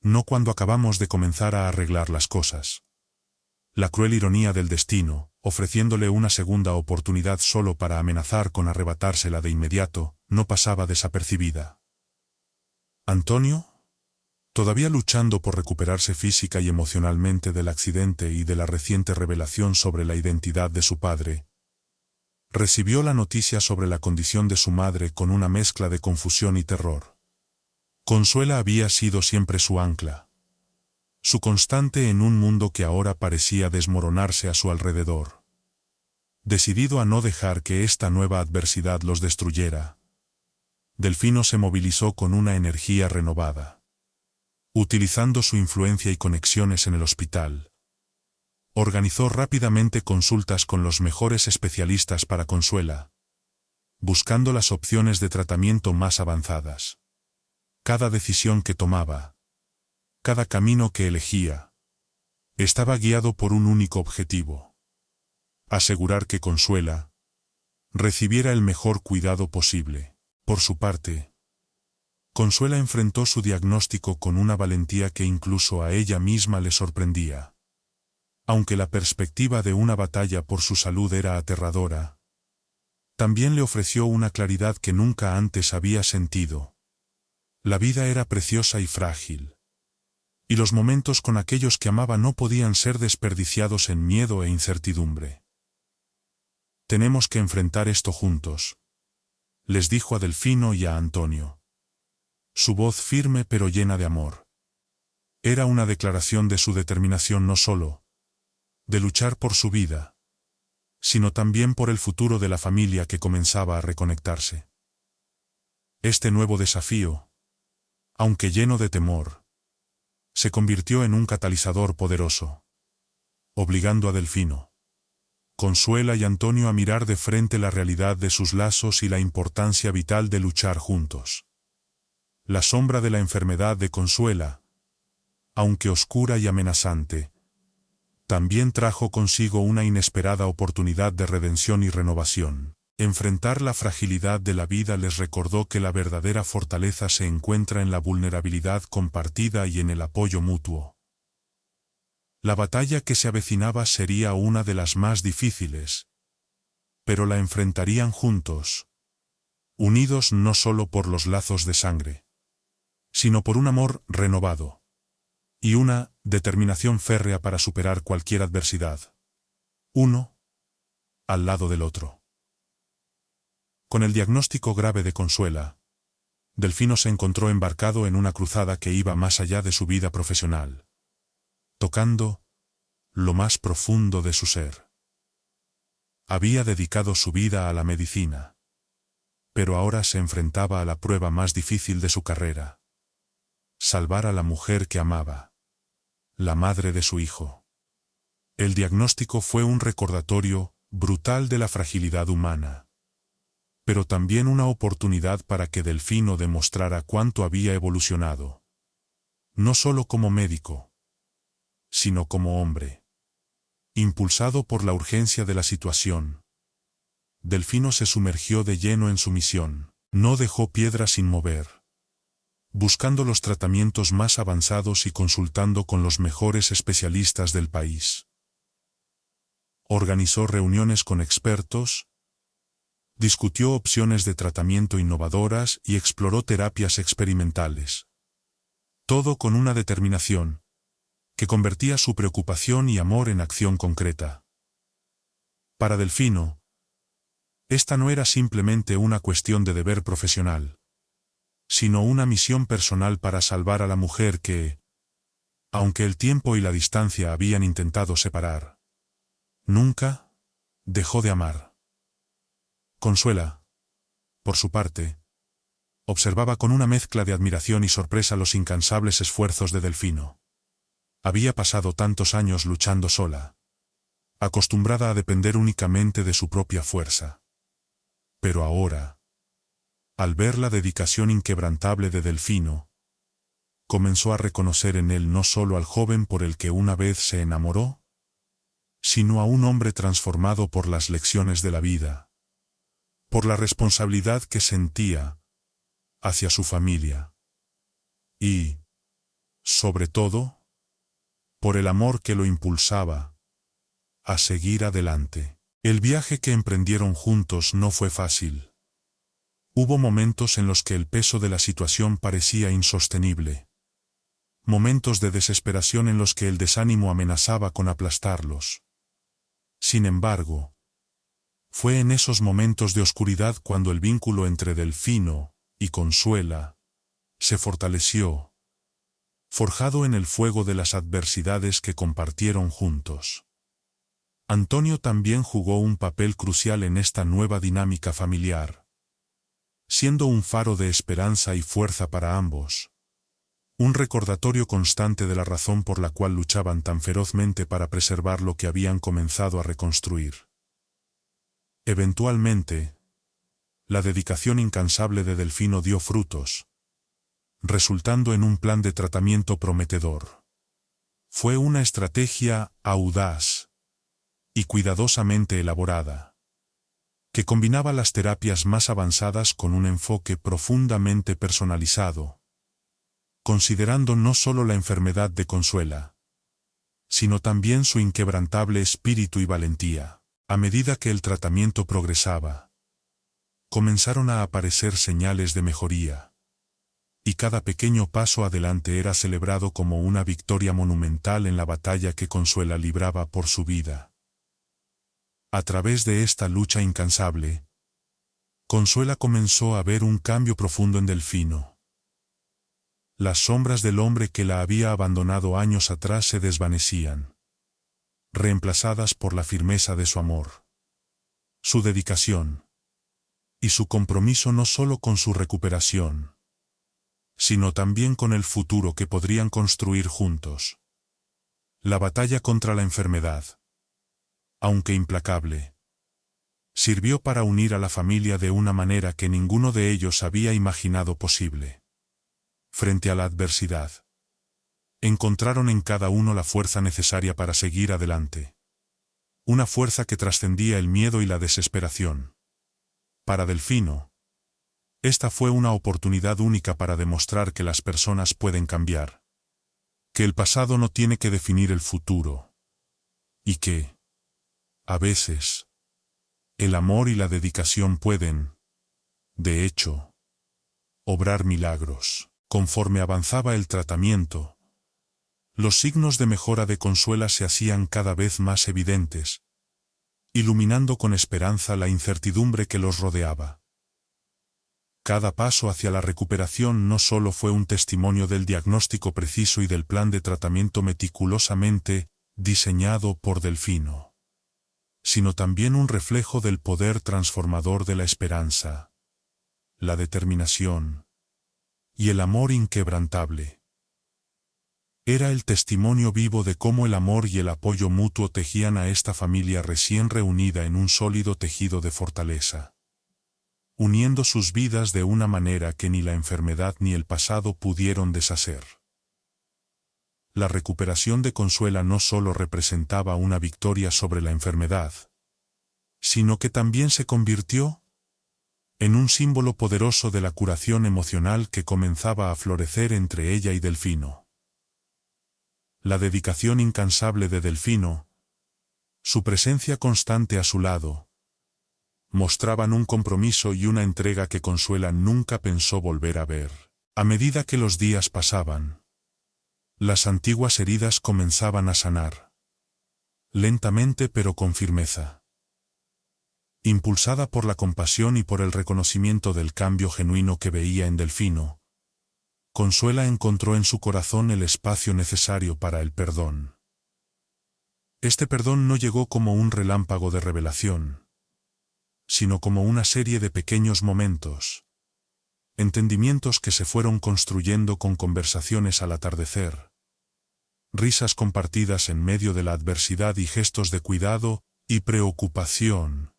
No cuando acabamos de comenzar a arreglar las cosas. La cruel ironía del destino, ofreciéndole una segunda oportunidad solo para amenazar con arrebatársela de inmediato, no pasaba desapercibida. Antonio, todavía luchando por recuperarse física y emocionalmente del accidente y de la reciente revelación sobre la identidad de su padre, recibió la noticia sobre la condición de su madre con una mezcla de confusión y terror. Consuela había sido siempre su ancla, su constante en un mundo que ahora parecía desmoronarse a su alrededor. Decidido a no dejar que esta nueva adversidad los destruyera, Delfino se movilizó con una energía renovada. Utilizando su influencia y conexiones en el hospital, organizó rápidamente consultas con los mejores especialistas para Consuela, buscando las opciones de tratamiento más avanzadas. Cada decisión que tomaba, cada camino que elegía, estaba guiado por un único objetivo: asegurar que Consuela recibiera el mejor cuidado posible. Por su parte, Consuela enfrentó su diagnóstico con una valentía que incluso a ella misma le sorprendía. Aunque la perspectiva de una batalla por su salud era aterradora, también le ofreció una claridad que nunca antes había sentido. La vida era preciosa y frágil, y los momentos con aquellos que amaba no podían ser desperdiciados en miedo e incertidumbre. «Tenemos que enfrentar esto juntos», les dijo a Delfino y a Antonio. Su voz firme pero llena de amor. Era una declaración de su determinación no solo de luchar por su vida, sino también por el futuro de la familia que comenzaba a reconectarse. Este nuevo desafío, aunque lleno de temor, se convirtió en un catalizador poderoso, obligando a Delfino, Consuela y Antonio a mirar de frente la realidad de sus lazos y la importancia vital de luchar juntos. La sombra de la enfermedad de Consuela, aunque oscura y amenazante, también trajo consigo una inesperada oportunidad de redención y renovación. Enfrentar la fragilidad de la vida les recordó que la verdadera fortaleza se encuentra en la vulnerabilidad compartida y en el apoyo mutuo. La batalla que se avecinaba sería una de las más difíciles, pero la enfrentarían juntos, unidos no solo por los lazos de sangre, sino por un amor renovado y una determinación férrea para superar cualquier adversidad. Uno al lado del otro. Con el diagnóstico grave de Consuela, Delfino se encontró embarcado en una cruzada que iba más allá de su vida profesional, tocando lo más profundo de su ser. Había dedicado su vida a la medicina, pero ahora se enfrentaba a la prueba más difícil de su carrera: salvar a la mujer que amaba, la madre de su hijo. El diagnóstico fue un recordatorio brutal de la fragilidad humana, pero también una oportunidad para que Delfino demostrara cuánto había evolucionado, no solo como médico, sino como hombre. Impulsado por la urgencia de la situación, Delfino se sumergió de lleno en su misión. No dejó piedra sin mover, buscando los tratamientos más avanzados y consultando con los mejores especialistas del país. Organizó reuniones con expertos, discutió opciones de tratamiento innovadoras y exploró terapias experimentales. Todo con una determinación que convertía su preocupación y amor en acción concreta. Para Delfino, esta no era simplemente una cuestión de deber profesional, sino una misión personal para salvar a la mujer que, aunque el tiempo y la distancia habían intentado separar, nunca dejó de amar. Consuela, por su parte, observaba con una mezcla de admiración y sorpresa los incansables esfuerzos de Delfino. Había pasado tantos años luchando sola, acostumbrada a depender únicamente de su propia fuerza. Pero ahora, al ver la dedicación inquebrantable de Delfino, comenzó a reconocer en él no solo al joven por el que una vez se enamoró, sino a un hombre transformado por las lecciones de la vida, por la responsabilidad que sentía hacia su familia y, sobre todo, por el amor que lo impulsaba a seguir adelante. El viaje que emprendieron juntos no fue fácil. Hubo momentos en los que el peso de la situación parecía insostenible. Momentos de desesperación en los que el desánimo amenazaba con aplastarlos. Sin embargo, fue en esos momentos de oscuridad cuando el vínculo entre Delfino y Consuela se fortaleció, forjado en el fuego de las adversidades que compartieron juntos. Antonio también jugó un papel crucial en esta nueva dinámica familiar, siendo un faro de esperanza y fuerza para ambos. Un recordatorio constante de la razón por la cual luchaban tan ferozmente para preservar lo que habían comenzado a reconstruir. Eventualmente, la dedicación incansable de Delfino dio frutos, resultando en un plan de tratamiento prometedor. Fue una estrategia audaz y cuidadosamente elaborada, que combinaba las terapias más avanzadas con un enfoque profundamente personalizado, considerando no solo la enfermedad de Consuela, sino también su inquebrantable espíritu y valentía. A medida que el tratamiento progresaba, comenzaron a aparecer señales de mejoría, y cada pequeño paso adelante era celebrado como una victoria monumental en la batalla que Consuela libraba por su vida. A través de esta lucha incansable, Consuela comenzó a ver un cambio profundo en Delfino. Las sombras del hombre que la había abandonado años atrás se desvanecían, reemplazadas por la firmeza de su amor, su dedicación y su compromiso no solo con su recuperación, sino también con el futuro que podrían construir juntos. La batalla contra la enfermedad, aunque implacable, sirvió para unir a la familia de una manera que ninguno de ellos había imaginado posible. Frente a la adversidad, encontraron en cada uno la fuerza necesaria para seguir adelante. Una fuerza que trascendía el miedo y la desesperación. Para Delfino, esta fue una oportunidad única para demostrar que las personas pueden cambiar, que el pasado no tiene que definir el futuro, y que, a veces, el amor y la dedicación pueden, de hecho, obrar milagros. Conforme avanzaba el tratamiento, los signos de mejora de Consuela se hacían cada vez más evidentes, iluminando con esperanza la incertidumbre que los rodeaba. Cada paso hacia la recuperación no solo fue un testimonio del diagnóstico preciso y del plan de tratamiento meticulosamente diseñado por Delfino, sino también un reflejo del poder transformador de la esperanza, la determinación y el amor inquebrantable. Era el testimonio vivo de cómo el amor y el apoyo mutuo tejían a esta familia recién reunida en un sólido tejido de fortaleza, uniendo sus vidas de una manera que ni la enfermedad ni el pasado pudieron deshacer. La recuperación de Consuela no solo representaba una victoria sobre la enfermedad, sino que también se convirtió en un símbolo poderoso de la curación emocional que comenzaba a florecer entre ella y Delfino. La dedicación incansable de Delfino, su presencia constante a su lado, mostraban un compromiso y una entrega que Consuela nunca pensó volver a ver. A medida que los días pasaban, las antiguas heridas comenzaban a sanar, lentamente pero con firmeza. Impulsada por la compasión y por el reconocimiento del cambio genuino que veía en Delfino, Consuela encontró en su corazón el espacio necesario para el perdón. Este perdón no llegó como un relámpago de revelación, sino como una serie de pequeños momentos, entendimientos que se fueron construyendo con conversaciones al atardecer, risas compartidas en medio de la adversidad y gestos de cuidado y preocupación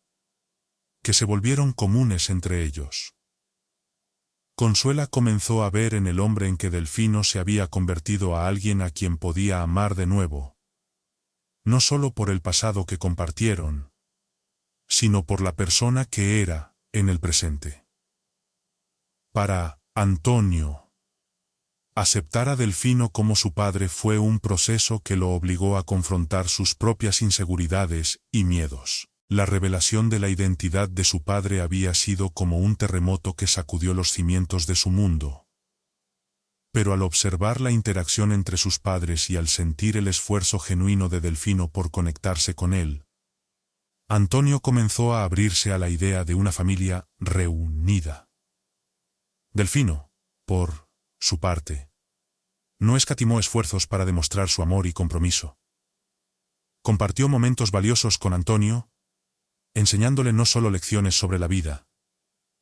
que se volvieron comunes entre ellos. Consuela comenzó a ver en el hombre en que Delfino se había convertido a alguien a quien podía amar de nuevo, no solo por el pasado que compartieron, sino por la persona que era en el presente. Para Antonio, aceptar a Delfino como su padre fue un proceso que lo obligó a confrontar sus propias inseguridades y miedos. La revelación de la identidad de su padre había sido como un terremoto que sacudió los cimientos de su mundo. Pero al observar la interacción entre sus padres y al sentir el esfuerzo genuino de Delfino por conectarse con él, Antonio comenzó a abrirse a la idea de una familia reunida. Delfino, por su parte, no escatimó esfuerzos para demostrar su amor y compromiso. Compartió momentos valiosos con Antonio, enseñándole no solo lecciones sobre la vida,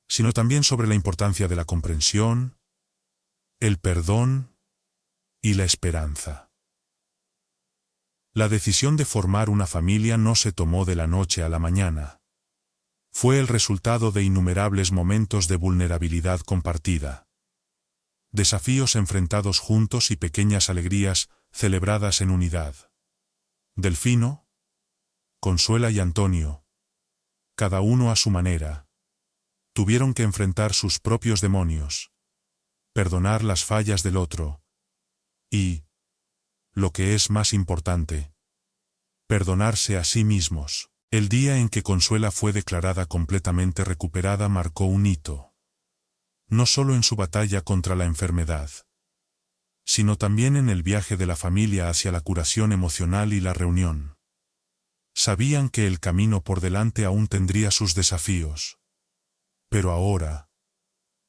sino también sobre la importancia de la comprensión, el perdón y la esperanza. La decisión de formar una familia no se tomó de la noche a la mañana. Fue el resultado de innumerables momentos de vulnerabilidad compartida. Desafíos enfrentados juntos y pequeñas alegrías celebradas en unidad. Delfino, Consuela y Antonio, cada uno a su manera, tuvieron que enfrentar sus propios demonios, perdonar las fallas del otro y, lo que es más importante, perdonarse a sí mismos. El día en que Consuela fue declarada completamente recuperada marcó un hito. No solo en su batalla contra la enfermedad, sino también en el viaje de la familia hacia la curación emocional y la reunión. Sabían que el camino por delante aún tendría sus desafíos. Pero ahora,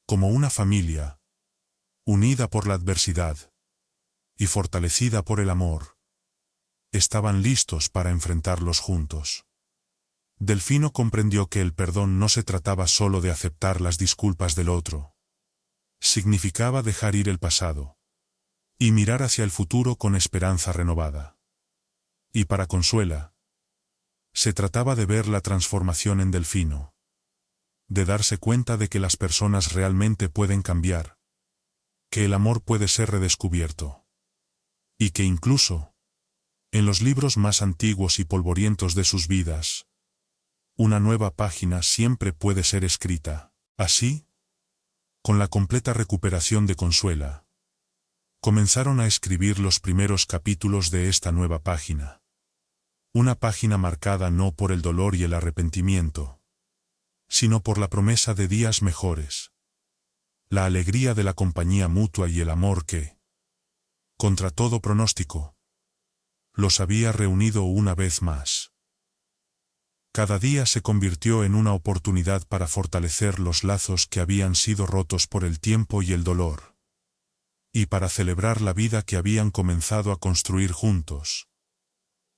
como una familia, unida por la adversidad y fortalecida por el amor, estaban listos para enfrentarlos juntos. Delfino comprendió que el perdón no se trataba solo de aceptar las disculpas del otro. Significaba dejar ir el pasado y mirar hacia el futuro con esperanza renovada. Y para Consuela, se trataba de ver la transformación en Delfino, de darse cuenta de que las personas realmente pueden cambiar, que el amor puede ser redescubierto, y que incluso, en los libros más antiguos y polvorientos de sus vidas, una nueva página siempre puede ser escrita. Así, con la completa recuperación de Consuela, comenzaron a escribir los primeros capítulos de esta nueva página. Una página marcada no por el dolor y el arrepentimiento, sino por la promesa de días mejores, la alegría de la compañía mutua y el amor que, contra todo pronóstico, los había reunido una vez más. Cada día se convirtió en una oportunidad para fortalecer los lazos que habían sido rotos por el tiempo y el dolor, y para celebrar la vida que habían comenzado a construir juntos.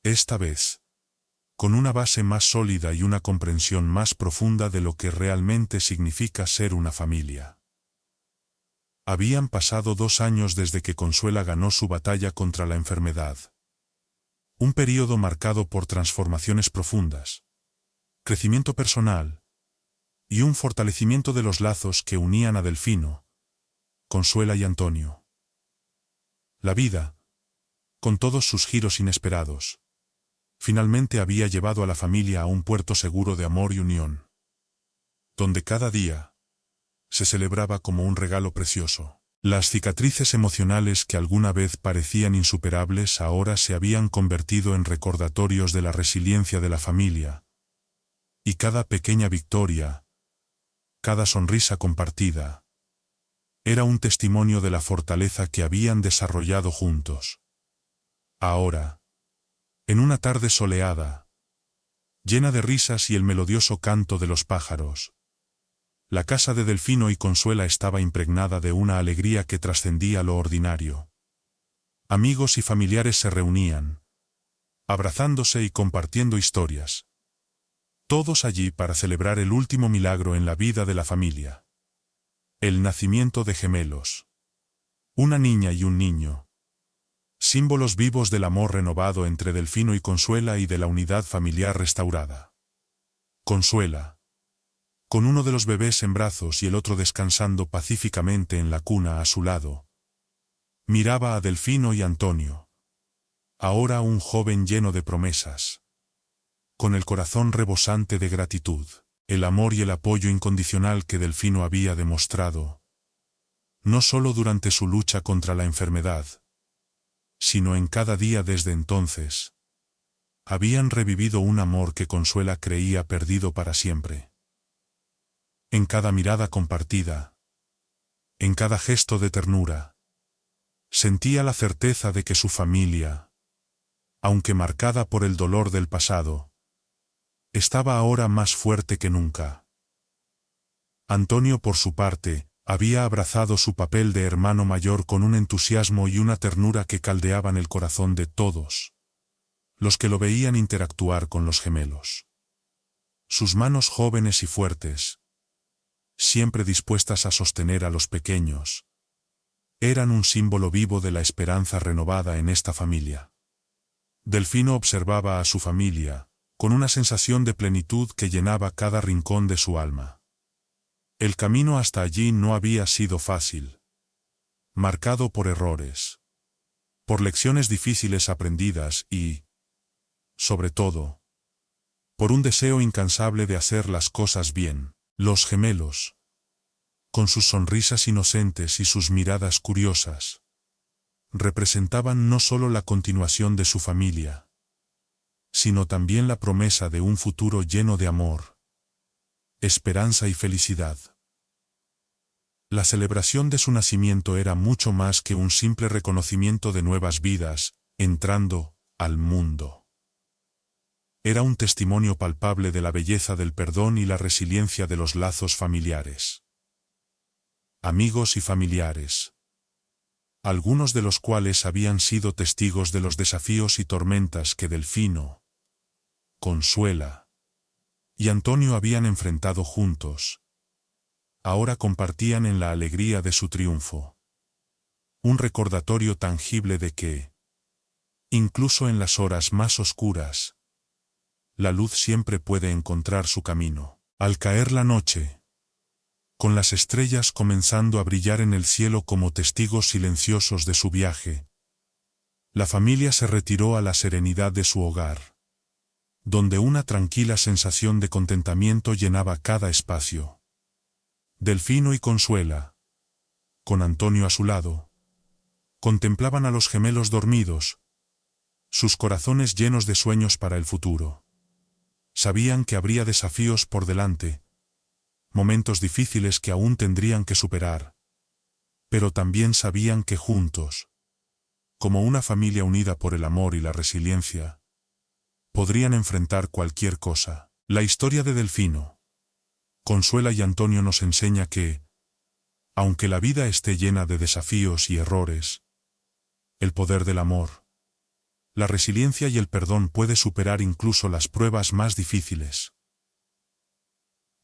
Esta vez, con una base más sólida y una comprensión más profunda de lo que realmente significa ser una familia. Habían pasado 2 años desde que Consuela ganó su batalla contra la enfermedad. Un período marcado por transformaciones profundas, crecimiento personal y un fortalecimiento de los lazos que unían a Delfino, Consuela y Antonio. La vida, con todos sus giros inesperados, finalmente había llevado a la familia a un puerto seguro de amor y unión, donde cada día se celebraba como un regalo precioso. Las cicatrices emocionales que alguna vez parecían insuperables ahora se habían convertido en recordatorios de la resiliencia de la familia, y cada pequeña victoria, cada sonrisa compartida, era un testimonio de la fortaleza que habían desarrollado juntos. Ahora, en una tarde soleada, llena de risas y el melodioso canto de los pájaros, la casa de Delfino y Consuela estaba impregnada de una alegría que trascendía lo ordinario. Amigos y familiares se reunían, abrazándose y compartiendo historias. Todos allí para celebrar el último milagro en la vida de la familia. El nacimiento de gemelos. Una niña y un niño. Símbolos vivos del amor renovado entre Delfino y Consuela y de la unidad familiar restaurada. Consuela, con uno de los bebés en brazos y el otro descansando pacíficamente en la cuna a su lado, miraba a Delfino y Antonio, ahora un joven lleno de promesas, con el corazón rebosante de gratitud, el amor y el apoyo incondicional que Delfino había demostrado, no solo durante su lucha contra la enfermedad, sino en cada día desde entonces. Habían revivido un amor que Consuela creía perdido para siempre. En cada mirada compartida, en cada gesto de ternura, sentía la certeza de que su familia, aunque marcada por el dolor del pasado, estaba ahora más fuerte que nunca. Antonio, por su parte, Había abrazado su papel de hermano mayor con un entusiasmo y una ternura que caldeaban el corazón de todos los que lo veían interactuar con los gemelos. Sus manos jóvenes y fuertes, siempre dispuestas a sostener a los pequeños, eran un símbolo vivo de la esperanza renovada en esta familia. Delfino observaba a su familia, con una sensación de plenitud que llenaba cada rincón de su alma. El camino hasta allí no había sido fácil, marcado por errores, por lecciones difíciles aprendidas y, sobre todo, por un deseo incansable de hacer las cosas bien. Los gemelos, con sus sonrisas inocentes y sus miradas curiosas, representaban no solo la continuación de su familia, sino también la promesa de un futuro lleno de amor, esperanza y felicidad. La celebración de su nacimiento era mucho más que un simple reconocimiento de nuevas vidas entrando al mundo. Era un testimonio palpable de la belleza del perdón y la resiliencia de los lazos familiares. Amigos y familiares, algunos de los cuales habían sido testigos de los desafíos y tormentas que Delfino, Consuela y Antonio habían enfrentado juntos, ahora compartían en la alegría de su triunfo. Un recordatorio tangible de que, incluso en las horas más oscuras, la luz siempre puede encontrar su camino. Al caer la noche, con las estrellas comenzando a brillar en el cielo como testigos silenciosos de su viaje, la familia se retiró a la serenidad de su hogar, donde una tranquila sensación de contentamiento llenaba cada espacio. Delfino y Consuela, con Antonio a su lado, contemplaban a los gemelos dormidos, sus corazones llenos de sueños para el futuro. Sabían que habría desafíos por delante, momentos difíciles que aún tendrían que superar, pero también sabían que juntos, como una familia unida por el amor y la resiliencia, podrían enfrentar cualquier cosa. La historia de Delfino, Consuela y Antonio nos enseña que, aunque la vida esté llena de desafíos y errores, el poder del amor, la resiliencia y el perdón puede superar incluso las pruebas más difíciles.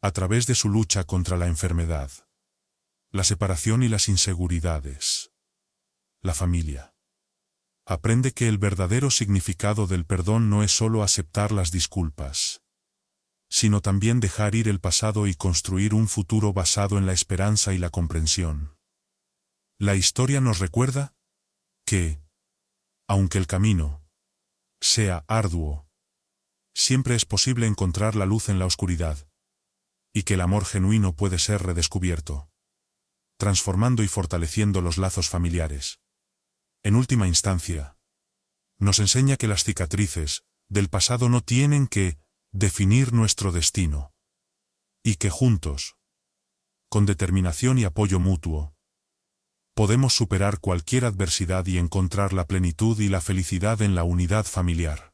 A través de su lucha contra la enfermedad, la separación y las inseguridades, la familia aprende que el verdadero significado del perdón no es solo aceptar las disculpas, sino también dejar ir el pasado y construir un futuro basado en la esperanza y la comprensión. La historia nos recuerda que, aunque el camino sea arduo, siempre es posible encontrar la luz en la oscuridad, y que el amor genuino puede ser redescubierto, transformando y fortaleciendo los lazos familiares. En última instancia, nos enseña que las cicatrices del pasado no tienen que definir nuestro destino, y que juntos, con determinación y apoyo mutuo, podemos superar cualquier adversidad y encontrar la plenitud y la felicidad en la unidad familiar.